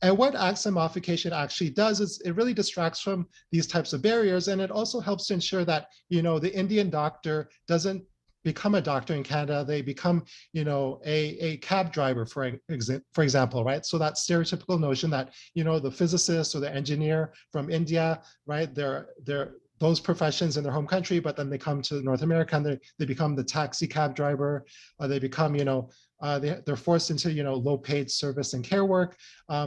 And what accent modification actually does is it really distracts from these types of barriers, and it also helps to ensure that, the Indian doctor doesn't become a doctor in Canada. They become, a cab driver, for example, right? So that stereotypical notion that, the physicist or the engineer from India, right? They're those professions in their home country, but then they come to North America and they become the taxi cab driver, or they become, they're forced into, low paid service and care work.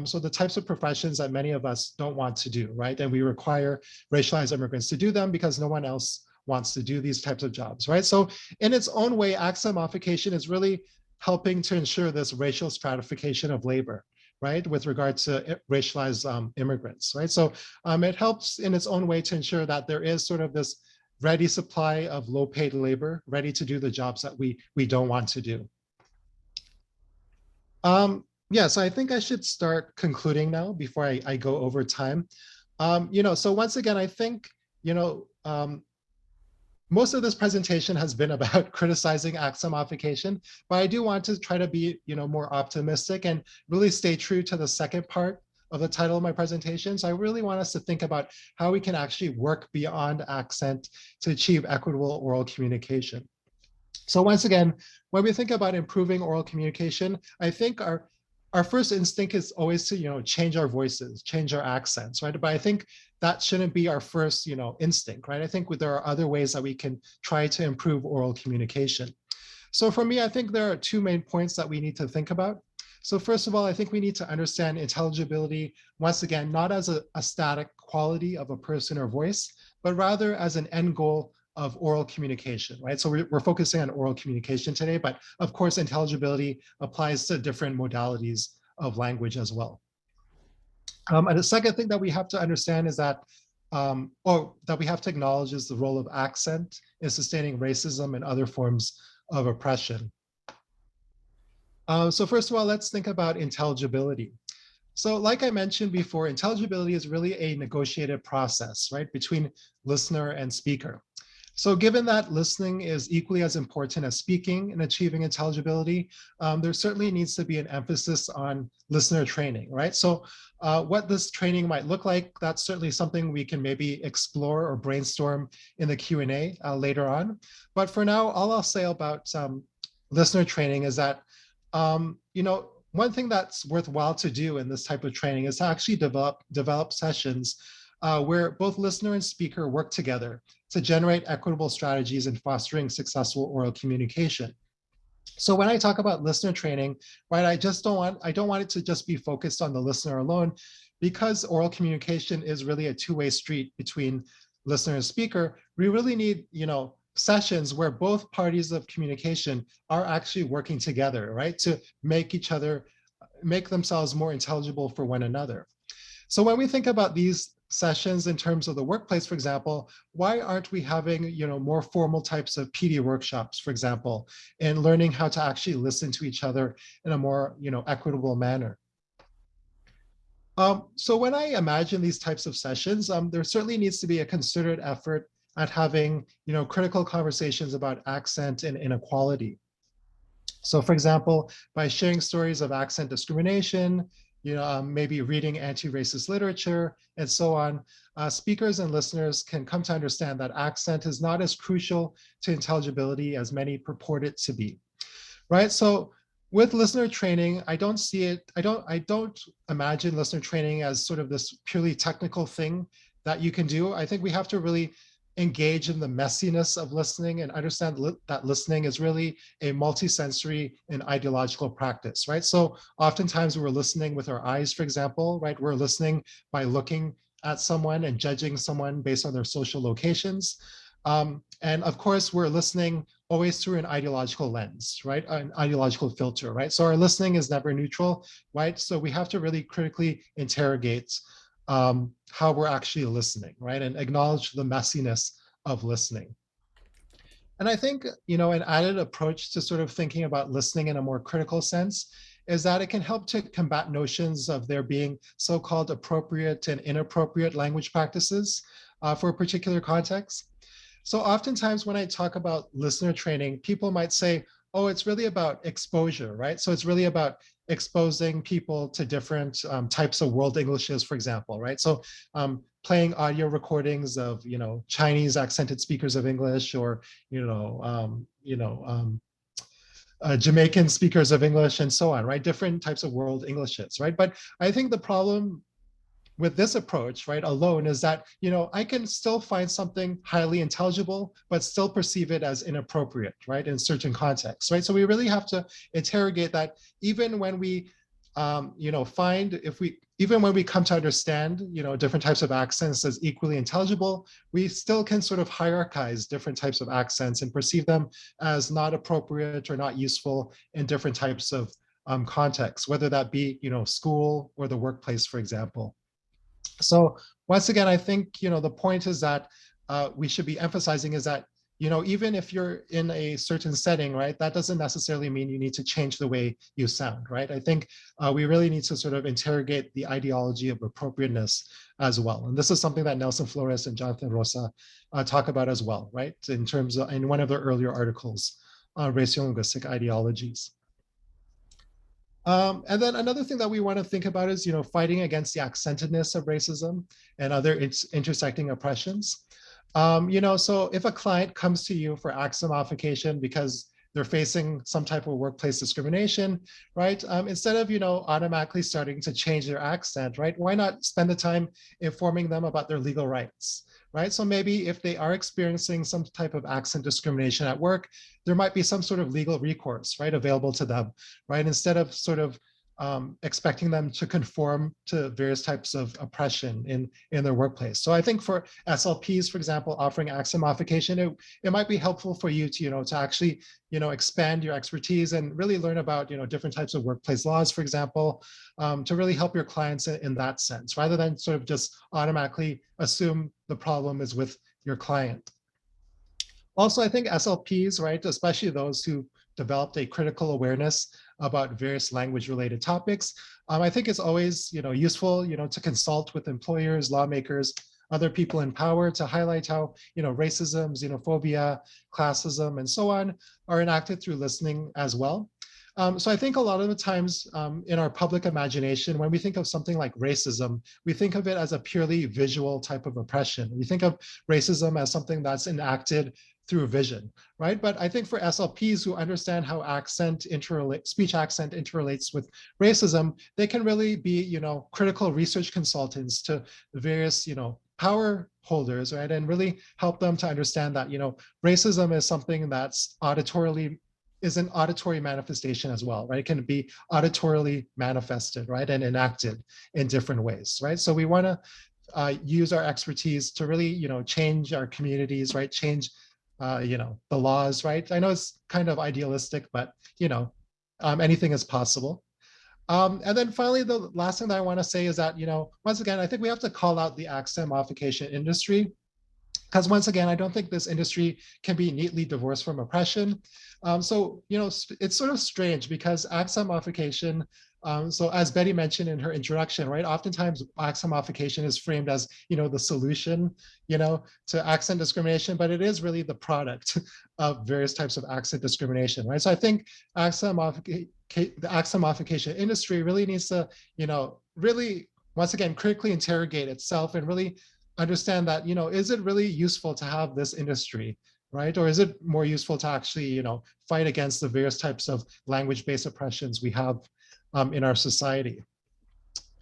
So the types of professions that many of us don't want to do, right? And we require racialized immigrants to do them because no one else wants to do these types of jobs, right? So in its own way, accent modification is really helping to ensure this racial stratification of labor, right, with regard to racialized immigrants, right? So it helps in its own way to ensure that there is sort of this ready supply of low paid labor ready to do the jobs that we don't want to do. Yeah, so I think I should start concluding now before I go over time. So once again, I think, most of this presentation has been about criticizing accent modification, but I do want to try to be, more optimistic and really stay true to the second part of the title of my presentation. So I really want us to think about how we can actually work beyond accent to achieve equitable oral communication. So once again, when we think about improving oral communication, I think our first instinct is always to, change our voices, change our accents, right? But I think that shouldn't be our first, instinct, right? I think there are other ways that we can try to improve oral communication. So for me, I think there are two main points that we need to think about. So first of all, I think we need to understand intelligibility, once again, not as a static quality of a person or voice, but rather as an end goal of oral communication, right? So we're focusing on oral communication today, but of course, intelligibility applies to different modalities of language as well. And the second thing that we have to understand is that, or that we have to acknowledge, is the role of accent in sustaining racism and other forms of oppression. So first of all, let's think about intelligibility. So like I mentioned before, intelligibility is really a negotiated process, right, between listener and speaker. So given that listening is equally as important as speaking in achieving intelligibility, there certainly needs to be an emphasis on listener training, right? So what this training might look like, that's certainly something we can maybe explore or brainstorm in the Q&A later on. But for now, all I'll say about listener training is that, one thing that's worthwhile to do in this type of training is to actually develop sessions where both listener and speaker work together to generate equitable strategies in fostering successful oral communication. So when I talk about listener training, right, I don't want it to just be focused on the listener alone, because oral communication is really a two-way street between listener and speaker. We really need, sessions where both parties of communication are actually working together, right, to make themselves more intelligible for one another. So when we think about these sessions in terms of the workplace, for example, why aren't we having, more formal types of PD workshops, for example, and learning how to actually listen to each other in a more, equitable manner? So when I imagine these types of sessions, there certainly needs to be a concerted effort at having, critical conversations about accent and inequality. So for example, by sharing stories of accent discrimination, maybe reading anti-racist literature and so on, speakers and listeners can come to understand that accent is not as crucial to intelligibility as many purport it to be, right? So with listener training, I don't imagine listener training as sort of this purely technical thing that you can do. I think we have to really engage in the messiness of listening and understand that listening is really a multisensory and ideological practice, right? So oftentimes we're listening with our eyes, for example, right? We're listening by looking at someone and judging someone based on their social locations. And of course, we're listening always through an ideological lens, right? An ideological filter, right? So our listening is never neutral, right? So we have to really critically interrogate how we're actually listening, right? And acknowledge the messiness of listening. And I think, an added approach to sort of thinking about listening in a more critical sense is that it can help to combat notions of there being so-called appropriate and inappropriate language practices for a particular context. So oftentimes when I talk about listener training, people might say, oh, it's really about exposure, right? So it's really about exposing people to different types of world Englishes, for example, right? So playing audio recordings of, Chinese accented speakers of English, or, Jamaican speakers of English, and so on, right? Different types of world Englishes, right? But I think the problem with this approach, right, alone, is that, I can still find something highly intelligible, but still perceive it as inappropriate, right, in certain contexts, right? So we really have to interrogate that even when we, even when we come to understand, different types of accents as equally intelligible, we still can sort of hierarchize different types of accents and perceive them as not appropriate or not useful in different types of contexts, whether that be, school or the workplace, for example. So once again, I think, the point is that we should be emphasizing is that, even if you're in a certain setting, right, that doesn't necessarily mean you need to change the way you sound, right? I think we really need to sort of interrogate the ideology of appropriateness as well. And this is something that Nelson Flores and Jonathan Rosa talk about as well, right? In terms of, in one of their earlier articles on racial linguistic ideologies. And then another thing that we want to think about is, fighting against the accentedness of racism and other intersecting oppressions. So if a client comes to you for accent modification because they're facing some type of workplace discrimination, right? Instead of, automatically starting to change their accent, right? Why not spend the time informing them about their legal rights, right? So maybe if they are experiencing some type of accent discrimination at work, there might be some sort of legal recourse, right, available to them, right? Instead of sort of expecting them to conform to various types of oppression in their workplace. So I think for SLPs, for example, offering accent modification, it might be helpful for you to, to actually, expand your expertise and really learn about, different types of workplace laws, for example, to really help your clients in that sense, rather than sort of just automatically assume the problem is with your client. Also, I think SLPs, right, especially those who developed a critical awareness about various language-related topics, I think it's always, useful, to consult with employers, lawmakers, other people in power to highlight how, racism, xenophobia, classism, and so on are enacted through listening as well. So I think a lot of the times in our public imagination, when we think of something like racism, we think of it as a purely visual type of oppression. We think of racism as something that's enacted through vision, right? But I think for SLPs who understand how speech accent interrelates with racism, they can really be, critical research consultants to various, power holders, right? And really help them to understand that, racism is something that's is an auditory manifestation as well, right? It can be auditorily manifested, right? And enacted in different ways, right? So we want to use our expertise to really, change our communities, right? Change the laws, right? I know it's kind of idealistic, but anything is possible. And then finally, the last thing that I want to say is that, once again, I think we have to call out the accent modification industry, because once again, I don't think this industry can be neatly divorced from oppression. So, it's sort of strange because accent modification, so as Betty mentioned in her introduction, right, oftentimes accent modification is framed as, the solution, to accent discrimination, but it is really the product of various types of accent discrimination, right? So I think the accent modification industry really needs to, really, once again, critically interrogate itself and really understand that, is it really useful to have this industry, right? Or is it more useful to actually, fight against the various types of language-based oppressions we have in our society?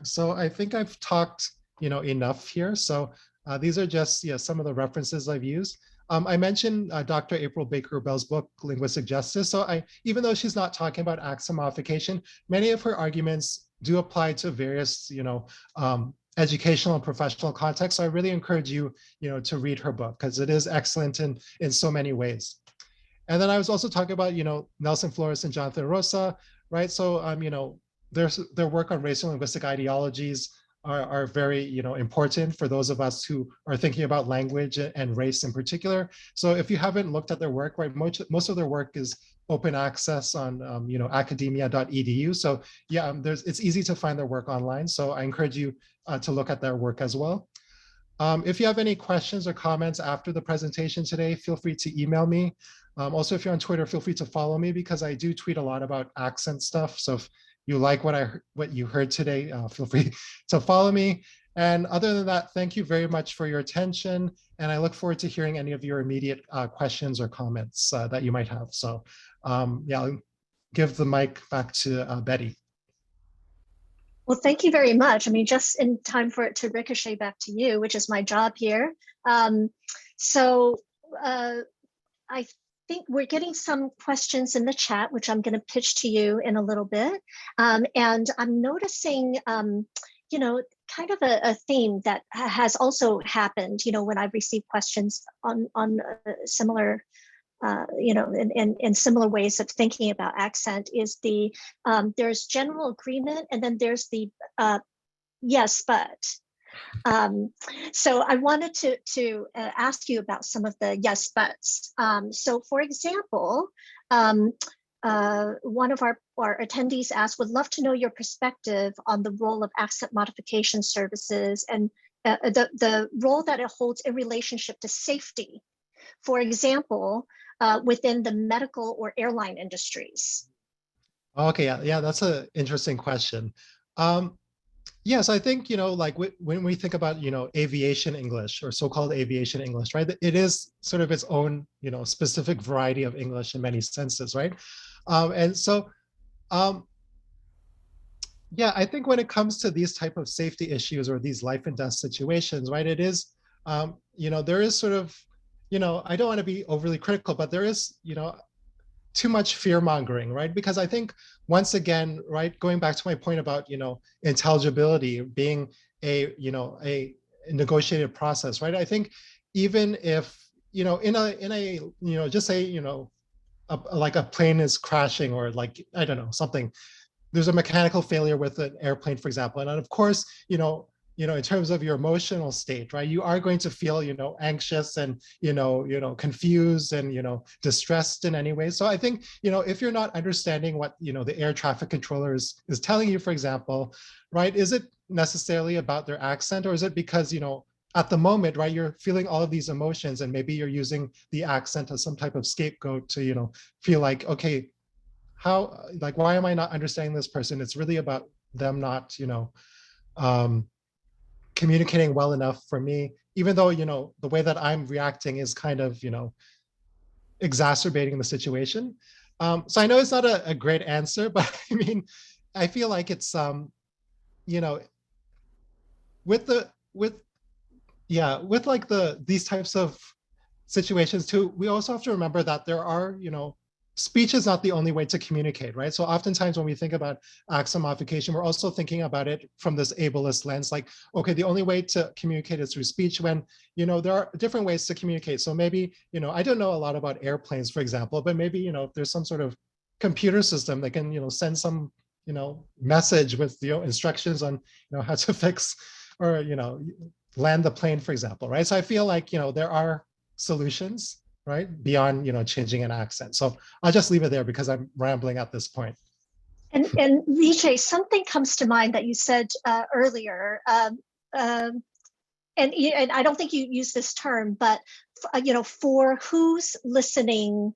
So I think I've talked, enough here. So these are just some of the references I've used. I mentioned Dr. April Baker Bell's book, Linguistic Justice. So even though she's not talking about accent modification, many of her arguments do apply to various, educational and professional contexts. So I really encourage you, to read her book because it is excellent in so many ways. And then I was also talking about, Nelson Flores and Jonathan Rosa, right? So, their work on racial linguistic ideologies are very, important for those of us who are thinking about language and race in particular. So if you haven't looked at their work, right, most of their work is open access on, academia.edu. So yeah, it's easy to find their work online. So I encourage you to look at their work as well. If you have any questions or comments after the presentation today, feel free to email me. Also, if you're on Twitter, feel free to follow me because I do tweet a lot about accent stuff. So if you like what you heard today, feel free to follow me. And other than that, thank you very much for your attention. And I look forward to hearing any of your immediate questions or comments that you might have. So yeah, I'll give the mic back to Betty. Well, thank you very much. I mean, just in time for it to ricochet back to you, which is my job here. So I think we're getting some questions in the chat, which I'm going to pitch to you in a little bit. And I'm noticing, kind of a theme that has also happened, when I've received questions on similar in similar ways of thinking about accent is there's general agreement and then there's the yes, but. So I wanted to ask you about some of the yes, buts. So for example, one of our attendees asked, would love to know your perspective on the role of accent modification services and the role that it holds in relationship to safety. For example, within the medical or airline industries? Okay, yeah, that's an interesting question. Yes, I think, like when we think about, aviation English or so-called aviation English, right? It is sort of its own, specific variety of English in many senses, right? And so, yeah, I think when it comes to these type of safety issues or these life and death situations, right? It is, there is sort of, I don't want to be overly critical, but there is, too much fear mongering, right? Because I think once again, right, going back to my point about, intelligibility being a negotiated process, right? I think even if, in a, just say, like a plane is crashing or like, I don't know, something, there's a mechanical failure with an airplane, for example. And of course, in terms of your emotional state, right, you are going to feel, anxious and, confused and, distressed in any way. So I think, if you're not understanding what, the air traffic controller is telling you, for example, right, is it necessarily about their accent or is it because, at the moment, right, you're feeling all of these emotions and maybe you're using the accent as some type of scapegoat to, feel like, okay, why am I not understanding this person? It's really about them not, communicating well enough for me, even though, the way that I'm reacting is kind of, exacerbating the situation. So I know it's not a great answer, but I mean, I feel like it's, you know, with like these types of situations too, we also have to remember that there are, speech is not the only way to communicate, right? So oftentimes when we think about accent modification, we're also thinking about it from this ableist lens, like, okay, the only way to communicate is through speech when, there are different ways to communicate. So maybe, I don't know a lot about airplanes, for example, but maybe, if there's some sort of computer system that can, send some, message with, instructions on, how to fix or, land the plane, for example, right? So I feel like, there are solutions, right, beyond, changing an accent. So I'll just leave it there because I'm rambling at this point. And Vijay, something comes to mind that you said earlier, and I don't think you used this term, but for who's listening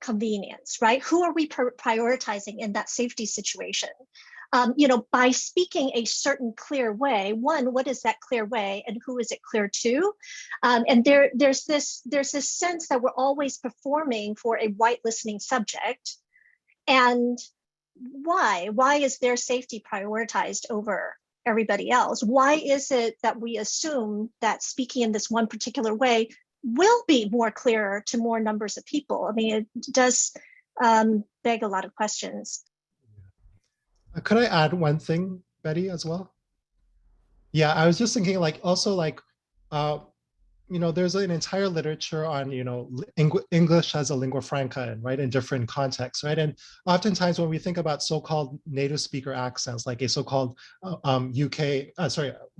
convenience, right? Who are we prioritizing in that safety situation? By speaking a certain clear way, one, what is that clear way and who is it clear to? And there's this sense that we're always performing for a white listening subject. And why is their safety prioritized over everybody else? Why is it that we assume that speaking in this one particular way will be more clearer to more numbers of people? I mean, it does beg a lot of questions. Could I add one thing, Betty, as well? Yeah, I was just thinking, like, also, like, there's an entire literature on, English as a lingua franca, and right, in different contexts, right? And oftentimes when we think about so-called native speaker accents, like a so-called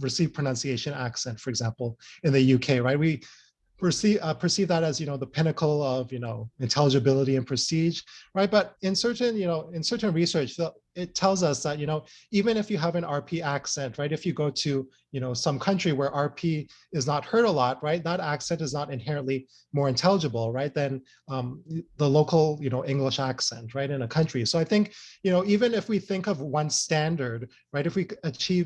received pronunciation accent, for example, in the UK, right? We perceive that as the pinnacle of intelligibility and prestige, right? But in certain research, it tells us that even if you have an RP accent, right, if you go to some country where RP is not heard a lot, right, that accent is not inherently more intelligible, right, than the local English accent, right, in a country. So I think even if we think of one standard, right, if we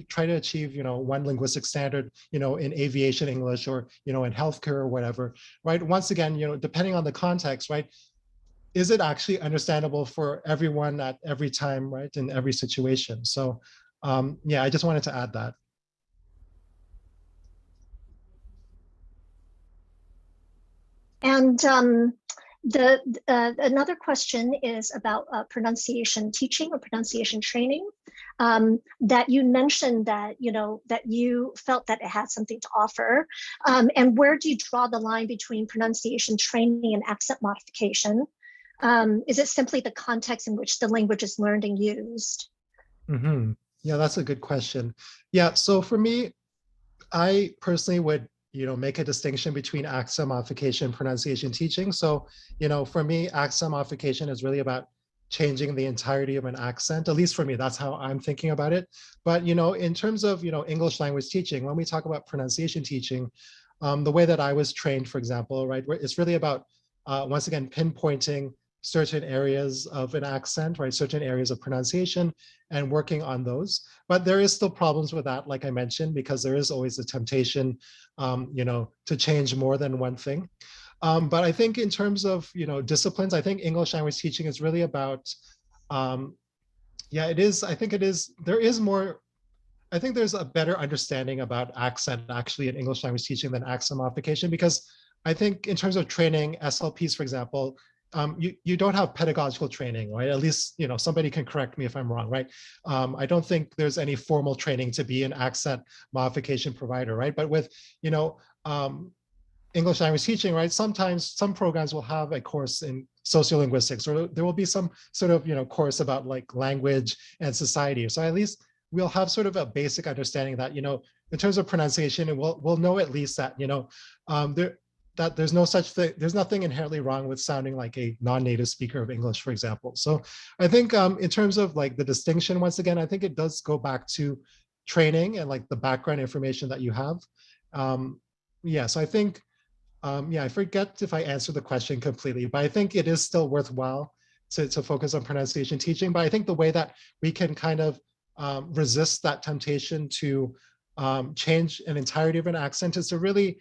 try to achieve one linguistic standard in aviation English, or in healthcare or whatever, right, once again depending on the context, right, is it actually understandable for everyone at every time, right, in every situation? So yeah, I just wanted to add that. And the another question is about pronunciation teaching or pronunciation training. That you mentioned that that you felt that it had something to offer, and where do you draw the line between pronunciation training and accent modification? Is it simply the context in which the language is learned and used? Mm-hmm. Yeah, that's a good question. Yeah, so for me, I personally would make a distinction between accent modification and pronunciation teaching. So for me, accent modification is really about changing the entirety of an accent. At least for me, that's how I'm thinking about it. But in terms of English language teaching, when we talk about pronunciation teaching, the way that I was trained, for example, right, it's really about once again pinpointing certain areas of an accent, right, certain areas of pronunciation, and working on those. But there is still problems with that, like I mentioned, because there is always the temptation, to change more than one thing. But I think in terms of disciplines, I think English language teaching is really about, yeah, it is. I think it is. There is more. I think there's a better understanding about accent actually in English language teaching than accent modification, because I think in terms of training, SLPs, for example, you don't have pedagogical training, right? At least, somebody can correct me if I'm wrong, right? I don't think there's any formal training to be an accent modification provider, right? But with, English language teaching, right? Sometimes some programs will have a course in sociolinguistics, or there will be some sort of, course about like language and society. So at least we'll have sort of a basic understanding that, in terms of pronunciation, and we'll know at least that, that there's no such thing, there's nothing inherently wrong with sounding like a non-native speaker of English, for example. So I think in terms of like the distinction, once again, I think it does go back to training and like the background information that you have. Yeah, so I think, yeah, I forget if I answered the question completely, but I think it is still worthwhile to focus on pronunciation teaching. But I think the way that we can kind of resist that temptation to change an entirety of an accent is to really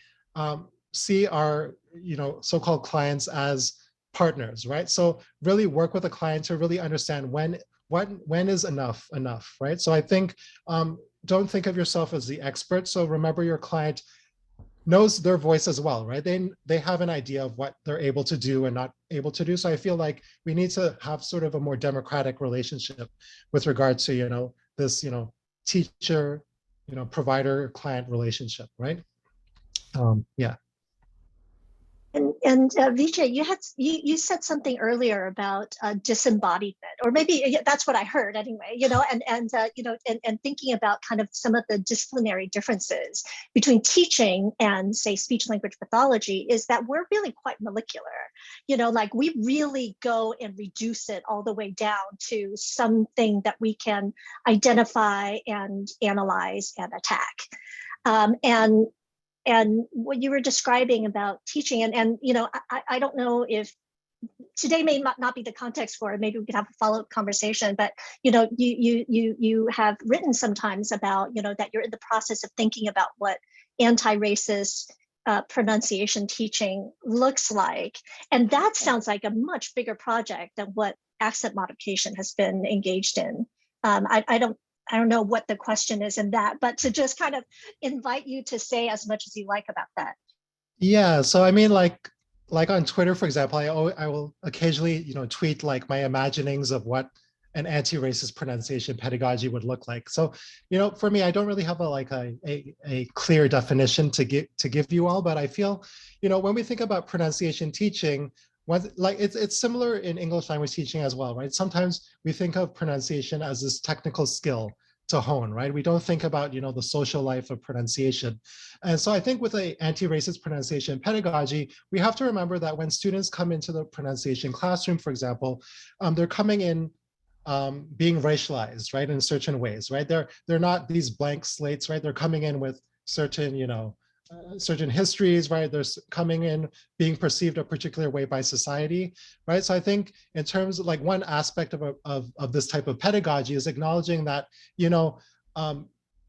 see our so-called clients as partners, right? So really work with a client to really understand when is enough, right? So I think don't think of yourself as the expert. So remember, your client knows their voice as well, right? They have an idea of what they're able to do and not able to do. So I feel like we need to have sort of a more democratic relationship with regard to this teacher provider client relationship, right? Yeah. And Vijay, you said something earlier about disembodiment, or maybe that's what I heard anyway. And thinking about kind of some of the disciplinary differences between teaching and say speech language pathology is that we're really quite molecular. Like we really go and reduce it all the way down to something that we can identify and analyze and attack. And what you were describing about teaching, and I don't know if today may not be the context for it. Maybe we could have a follow-up conversation. But you have written sometimes about that you're in the process of thinking about what anti-racist pronunciation teaching looks like, and that sounds like a much bigger project than what accent modification has been engaged in. I don't know what the question is in that, but to just kind of invite you to say as much as you like about that. Yeah, so I mean, like on Twitter, for example, I will occasionally tweet like my imaginings of what an anti-racist pronunciation pedagogy would look like. So, for me, I don't really have a clear definition to give you all, but I feel, when we think about pronunciation teaching, it's similar in English language teaching as well, right? Sometimes we think of pronunciation as this technical skill to hone, right? We don't think about, the social life of pronunciation. And so I think with an anti-racist pronunciation pedagogy, we have to remember that when students come into the pronunciation classroom, for example, they're coming in being racialized, right, in certain ways, right? They're not these blank slates, right? They're coming in with certain, certain histories, right? They're coming in being perceived a particular way by society, right? So I think in terms of like one aspect of this type of pedagogy is acknowledging that,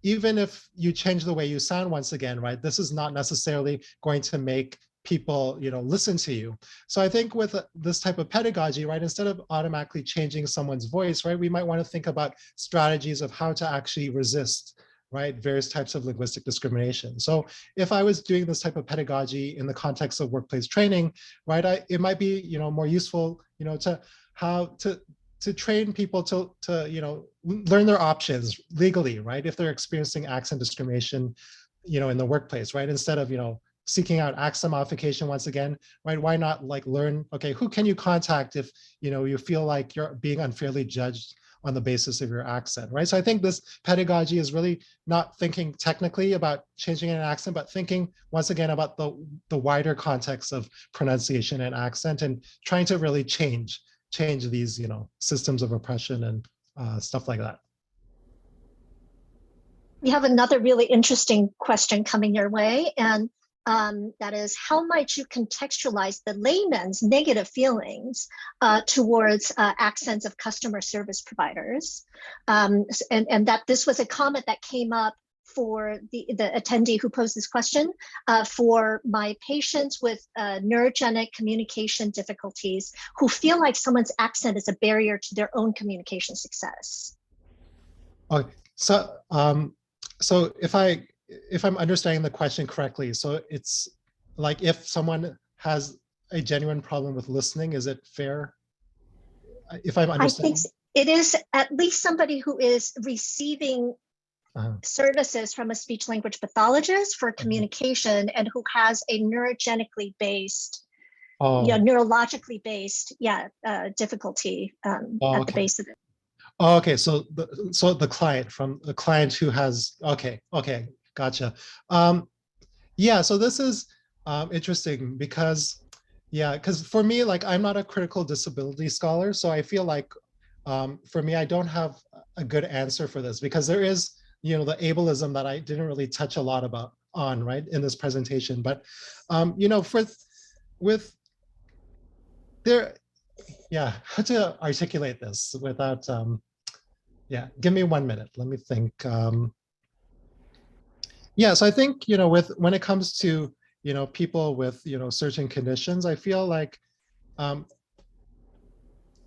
even if you change the way you sound once again, right, this is not necessarily going to make people, listen to you. So I think with this type of pedagogy, right, instead of automatically changing someone's voice, right, we might want to think about strategies of how to actually resist, right, various types of linguistic discrimination. So if I was doing this type of pedagogy in the context of workplace training, right, it might be, more useful, to how to train people to learn their options legally, right, if they're experiencing accent discrimination, in the workplace, right, instead of seeking out accent modification once again, right? Why not like learn, okay, who can you contact if you feel like you're being unfairly judged on the basis of your accent, right? So I think this pedagogy is really not thinking technically about changing an accent, but thinking once again about the wider context of pronunciation and accent and trying to really change these, systems of oppression and stuff like that. We have another really interesting question coming your way, and that is, how might you contextualize the layman's negative feelings towards accents of customer service providers? And that this was a comment that came up for the attendee who posed this question, for my patients with neurogenic communication difficulties who feel like someone's accent is a barrier to their own communication success. Okay, so so if I'm understanding the question correctly, so it's like if someone has a genuine problem with listening, is it fair? If I'm understanding? I think it is at least somebody who is receiving services from a speech language pathologist for communication and who has a neurogenically based, neurologically based, difficulty at the base of it. Oh, okay, so the client who has, okay, gotcha. Yeah, so this is interesting because for me, like I'm not a critical disability scholar, so I feel like for me, I don't have a good answer for this because there is, the ableism that I didn't really touch a lot on, right, in this presentation. But with there, how to articulate this without give me 1 minute, let me think. So I think, when it comes to people with certain conditions, I feel like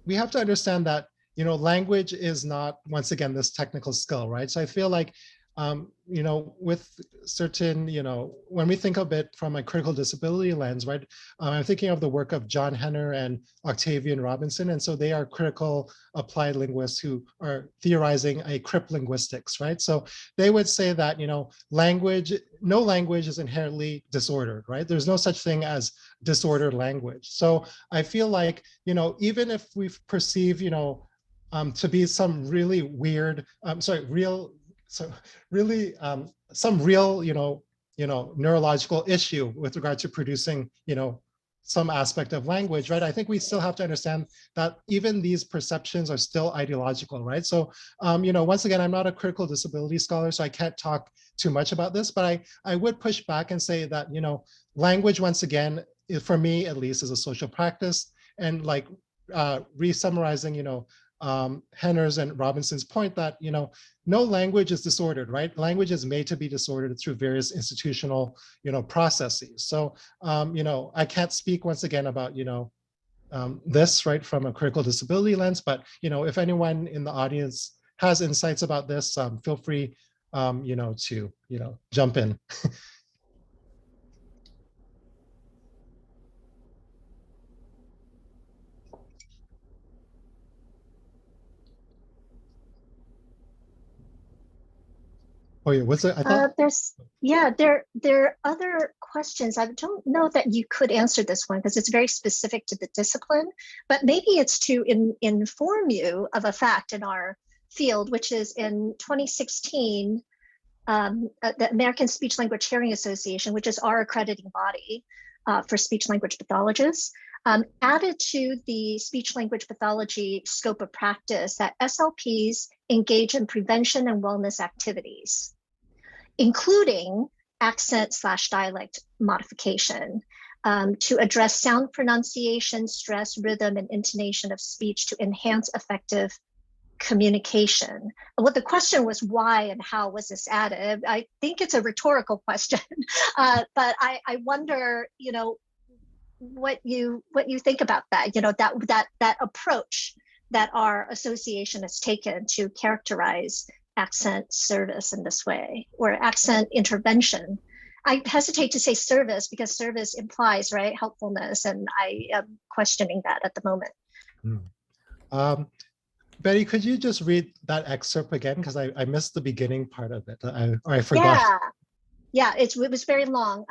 we have to understand that language is not, once again, this technical skill, right? So I feel like with certain, when we think of it from a critical disability lens, right, I'm thinking of the work of John Henner and Octavian Robinson. And so they are critical applied linguists who are theorizing a crip linguistics, right? So they would say that, no language is inherently disordered, right? There's no such thing as disordered language. So I feel like, even if we perceive, to be some really weird, some real, neurological issue with regard to producing, some aspect of language, right? I think we still have to understand that even these perceptions are still ideological, right? So, once again, I'm not a critical disability scholar, so I can't talk too much about this, but I would push back and say that, language, once again, for me at least, is a social practice. And like re-summarizing, Henner's and Robinson's point that, no language is disordered, right? Language is made to be disordered through various institutional, processes. So, I can't speak once again about, this, right, from a critical disability lens, but, if anyone in the audience has insights about this, feel free, to, jump in. Oh yeah, what's it? I thought. There are other questions. I don't know that you could answer this one because it's very specific to the discipline, but maybe it's to inform you of a fact in our field, which is in 2016, the American Speech Language Hearing Association, which is our accrediting body for speech language pathologists, added to the speech language pathology scope of practice that SLPs engage in prevention and wellness activities, including accent/dialect modification, to address sound pronunciation, stress, rhythm, and intonation of speech to enhance effective communication. What the question was, why and how was this added? I think it's a rhetorical question, but I wonder, what you think about that. That approach that our association has taken to characterize accent service in this way, or accent intervention. I hesitate to say service because service implies, right, helpfulness, and I am questioning that at the moment. Betty, could you just read that excerpt again? Because I missed the beginning part of it. I forgot. Yeah, it was very long.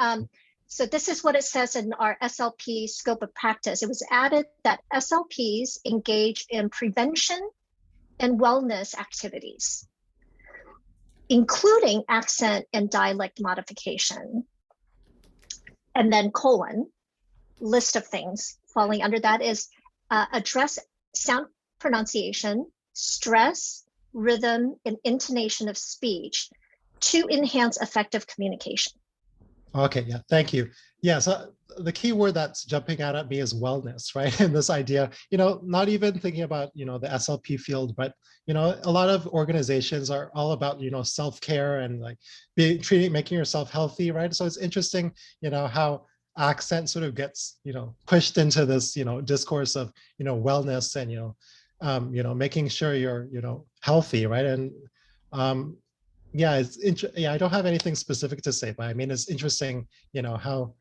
So this is what it says in our SLP scope of practice. It was added that SLPs engage in prevention and wellness activities, including accent and dialect modification. And then list of things falling under that is address sound pronunciation, stress, rhythm, and intonation of speech to enhance effective communication. Okay, yeah, thank you. Yeah, so the key word that's jumping out at me is wellness, right? And this idea, not even thinking about, the SLP field, but, a lot of organizations are all about, self-care and like making yourself healthy, right? So it's interesting, how accent sort of gets, pushed into this, discourse of, wellness and, making sure you're, healthy, right? And yeah, I don't have anything specific to say, but I mean, it's interesting, how,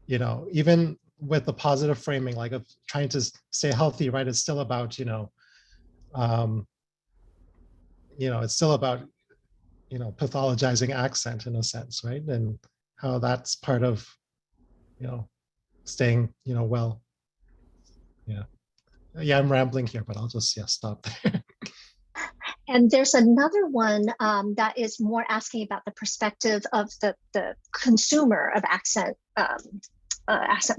even with the positive framing, like of trying to stay healthy, right? It's still about, it's still about, pathologizing accent in a sense, right? And how that's part of, staying, well. Yeah. Yeah, I'm rambling here, but I'll just, stop there. And there's another one that is more asking about the perspective of the consumer of accent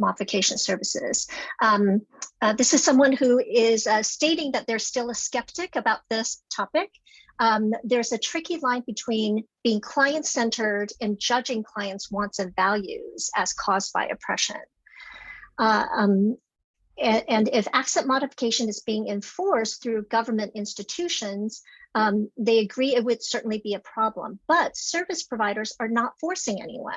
modification services. This is someone who is stating that they're still a skeptic about this topic. There's a tricky line between being client-centered and judging clients' wants and values as caused by oppression. And if accent modification is being enforced through government institutions, they agree it would certainly be a problem, but service providers are not forcing anyone.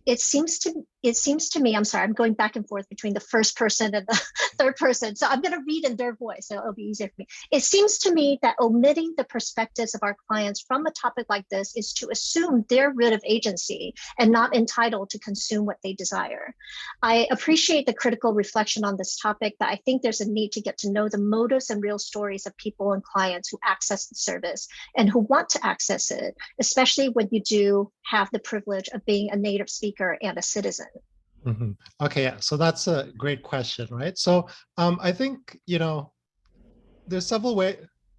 It seems to me, I'm sorry, I'm going back and forth between the first person and the third person. So I'm going to read in their voice, so it'll be easier for me. It seems to me that omitting the perspectives of our clients from a topic like this is to assume they're rid of agency and not entitled to consume what they desire. I appreciate the critical reflection on this topic, but I think there's a need to get to know the motives and real stories of people and clients who access the service and who want to access it, especially when you do have the privilege of being a native speaker and a citizen. Mm-hmm. Okay, yeah. So that's a great question, right? So I think, there's several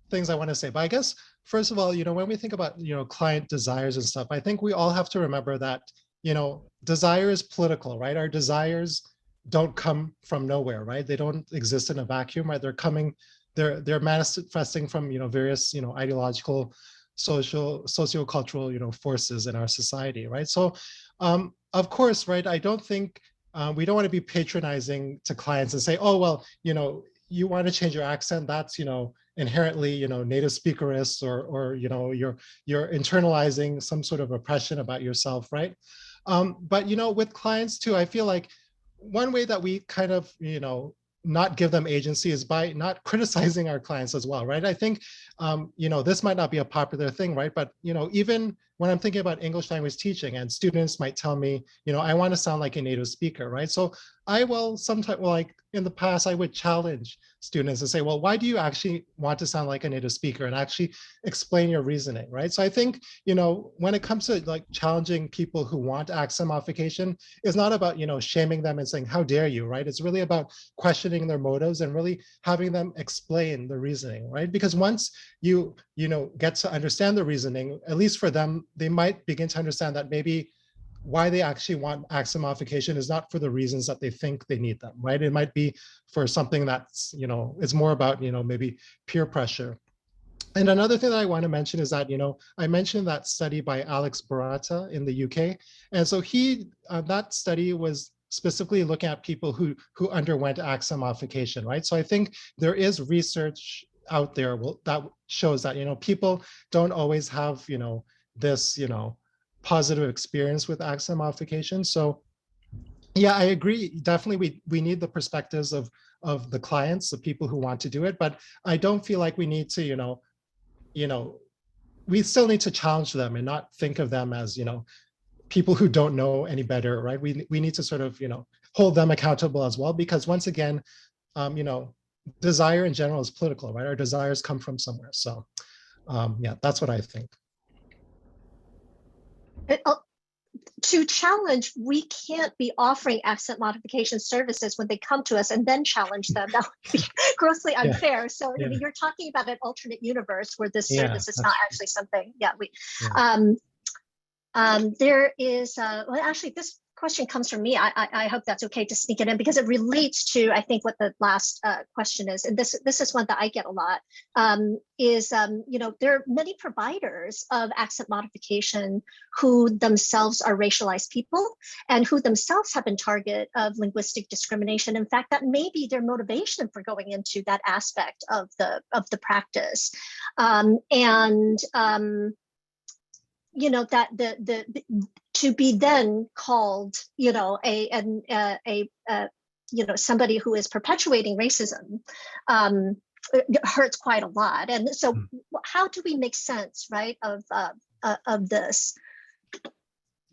things I want to say, but I guess, first of all, when we think about, client desires and stuff, I think we all have to remember that, desire is political, right? Our desires don't come from nowhere, right? They don't exist in a vacuum, right? They're manifesting from, various, ideological, socio-cultural, forces in our society, right? So, of course, right, I don't think we don't want to be patronizing to clients and say, oh, well, you want to change your accent, that's, inherently, native speakerist, or you're internalizing some sort of oppression about yourself, right? But, with clients too, I feel like one way that we kind of, not give them agency is by not criticizing our clients as well, right? I think, this might not be a popular thing, right? But, even when I'm thinking about English language teaching and students might tell me, I want to sound like a native speaker, right? So I will sometimes, like, in the past, I would challenge students and say, well, why do you actually want to sound like a native speaker, and actually explain your reasoning, right? So I think, when it comes to like challenging people who want accent modification, it's not about, shaming them and saying, how dare you, right? It's really about questioning their motives and really having them explain the reasoning, right? Because once you get to understand the reasoning, at least for them, they might begin to understand that maybe why they actually want accent modification is not for the reasons that they think they need them, right? It might be for something that's, it's more about, maybe peer pressure. And another thing that I want to mention is that, I mentioned that study by Alex Barata in the UK. And so that study was specifically looking at people who underwent accent modification, right? So I think there is research out there that shows that, people don't always have, this, positive experience with accent modification. So yeah, I agree. Definitely, we need the perspectives of the clients, the people who want to do it. But I don't feel like we need to, you know, we still need to challenge them and not think of them as, people who don't know any better, right? We need to sort of, hold them accountable as well, because once again, um, you know, desire in general is political, right? Our desires come from somewhere. So yeah, that's what I think. To challenge, we can't be offering accent modification services when they come to us and then challenge them. That would be grossly Yeah, unfair. So yeah, you're talking about an alternate universe where this yeah, service is not that's true. actually something. Yeah, Yeah. um, there is, well, actually, this question comes from me. I hope that's okay to sneak it in because it relates to, I think, what the last question is. And this is one that I get a lot, there are many providers of accent modification who themselves are racialized people and who themselves have been target of linguistic discrimination. In fact, that may be their motivation for going into that aspect of the practice. That the to be then called somebody who is perpetuating racism hurts quite a lot. And so how do we make sense, right, of this?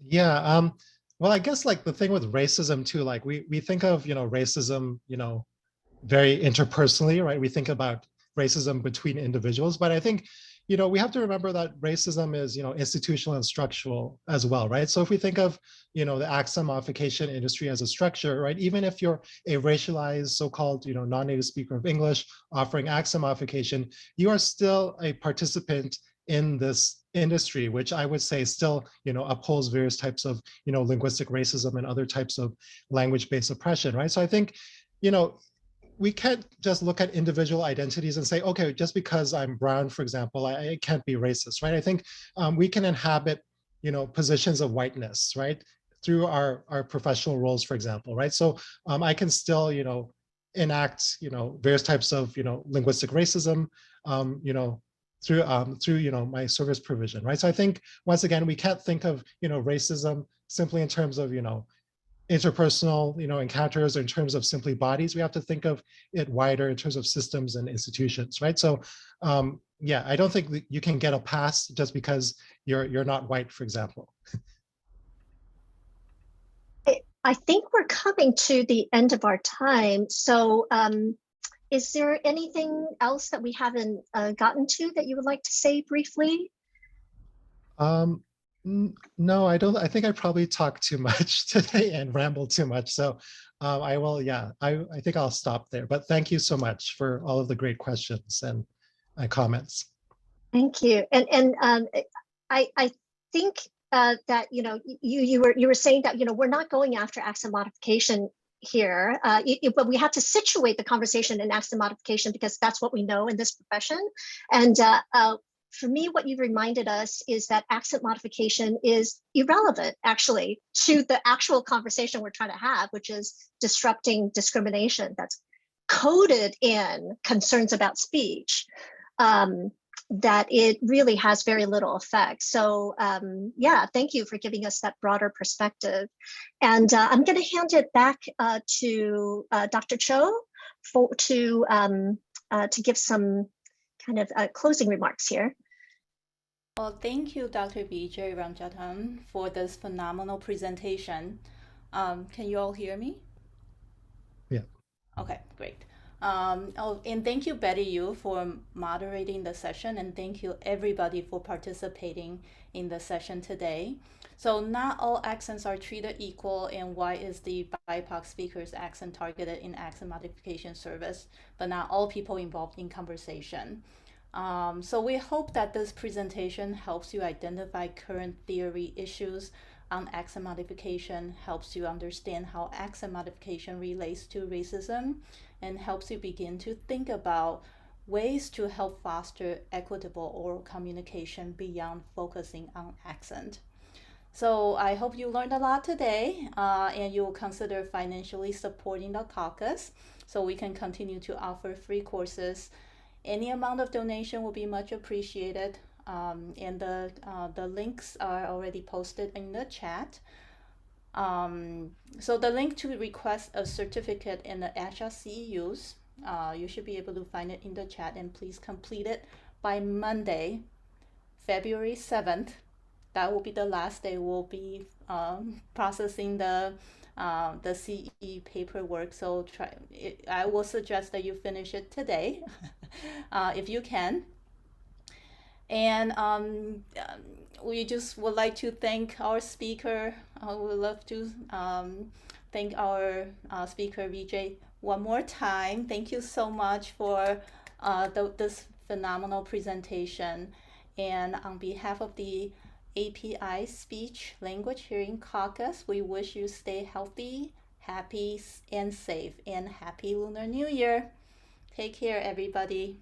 Yeah. Well, I guess like the thing with racism too, like we think of, racism, very interpersonally, right? We think about racism between individuals, but I think, we have to remember that racism is, institutional and structural as well, right? So if we think of, the accent modification industry as a structure, right? Even if you're a racialized, so-called, non-native speaker of English offering accent modification, you are still a participant in this industry, which I would say still, upholds various types of, linguistic racism and other types of language-based oppression, right? So I think, you know, we can't just look at individual identities and say, okay, just because I'm brown, for example, I can't be racist, right? I think we can inhabit, positions of whiteness, right? Through our professional roles, for example, right? So I can still, enact, various types of, linguistic racism, through, my service provision, right? So I think, once again, we can't think of, racism simply in terms of, interpersonal, encounters, or in terms of simply bodies. We have to think of it wider in terms of systems and institutions, right? So, yeah, I don't think that you can get a pass just because you're not white, for example. I think we're coming to the end of our time. So is there anything else that we haven't gotten to that you would like to say briefly? Um, no, I don't. I think I probably talked too much today and rambled too much. So I will, yeah, I think I'll stop there. But thank you so much for all of the great questions and comments. Thank you. And I think that you were saying that we're not going after accent modification here, but we have to situate the conversation in accent modification because that's what we know in this profession. And for me, what you've reminded us is that accent modification is irrelevant, actually, to the actual conversation we're trying to have, which is disrupting discrimination that's coded in concerns about speech. That it really has very little effect. So yeah, thank you for giving us that broader perspective. And I'm going to hand it back to Dr. Cho to give some kind of closing remarks here. Well, thank you, Dr. Vijay Ramjatan, for this phenomenal presentation. Can you all hear me? Yeah. Okay, great. Oh, and thank you, Betty Yu, for moderating the session, and thank you everybody for participating in the session today. So not all accents are treated equal, and why is the BIPOC speaker's accent targeted in accent modification service, but not all people involved in conversation. So we hope that this presentation helps you identify current theory issues on accent modification, helps you understand how accent modification relates to racism, and helps you begin to think about ways to help foster equitable oral communication beyond focusing on accent. So I hope you learned a lot today, and you will consider financially supporting the caucus so we can continue to offer free courses. Any amount of donation will be much appreciated. And the links are already posted in the chat. So the link to request a certificate in the ASHA CEUs, you should be able to find it in the chat, and please complete it by Monday, February 7th. That will be the last day we'll be processing the CE paperwork. So I will suggest that you finish it today, if you can. And we just would like to thank our speaker. We would love to thank our speaker, VJ, one more time. Thank you so much for this phenomenal presentation. And on behalf of the API Speech Language Hearing Caucus, we wish you stay healthy, happy, and safe. And happy Lunar New Year. Take care, everybody.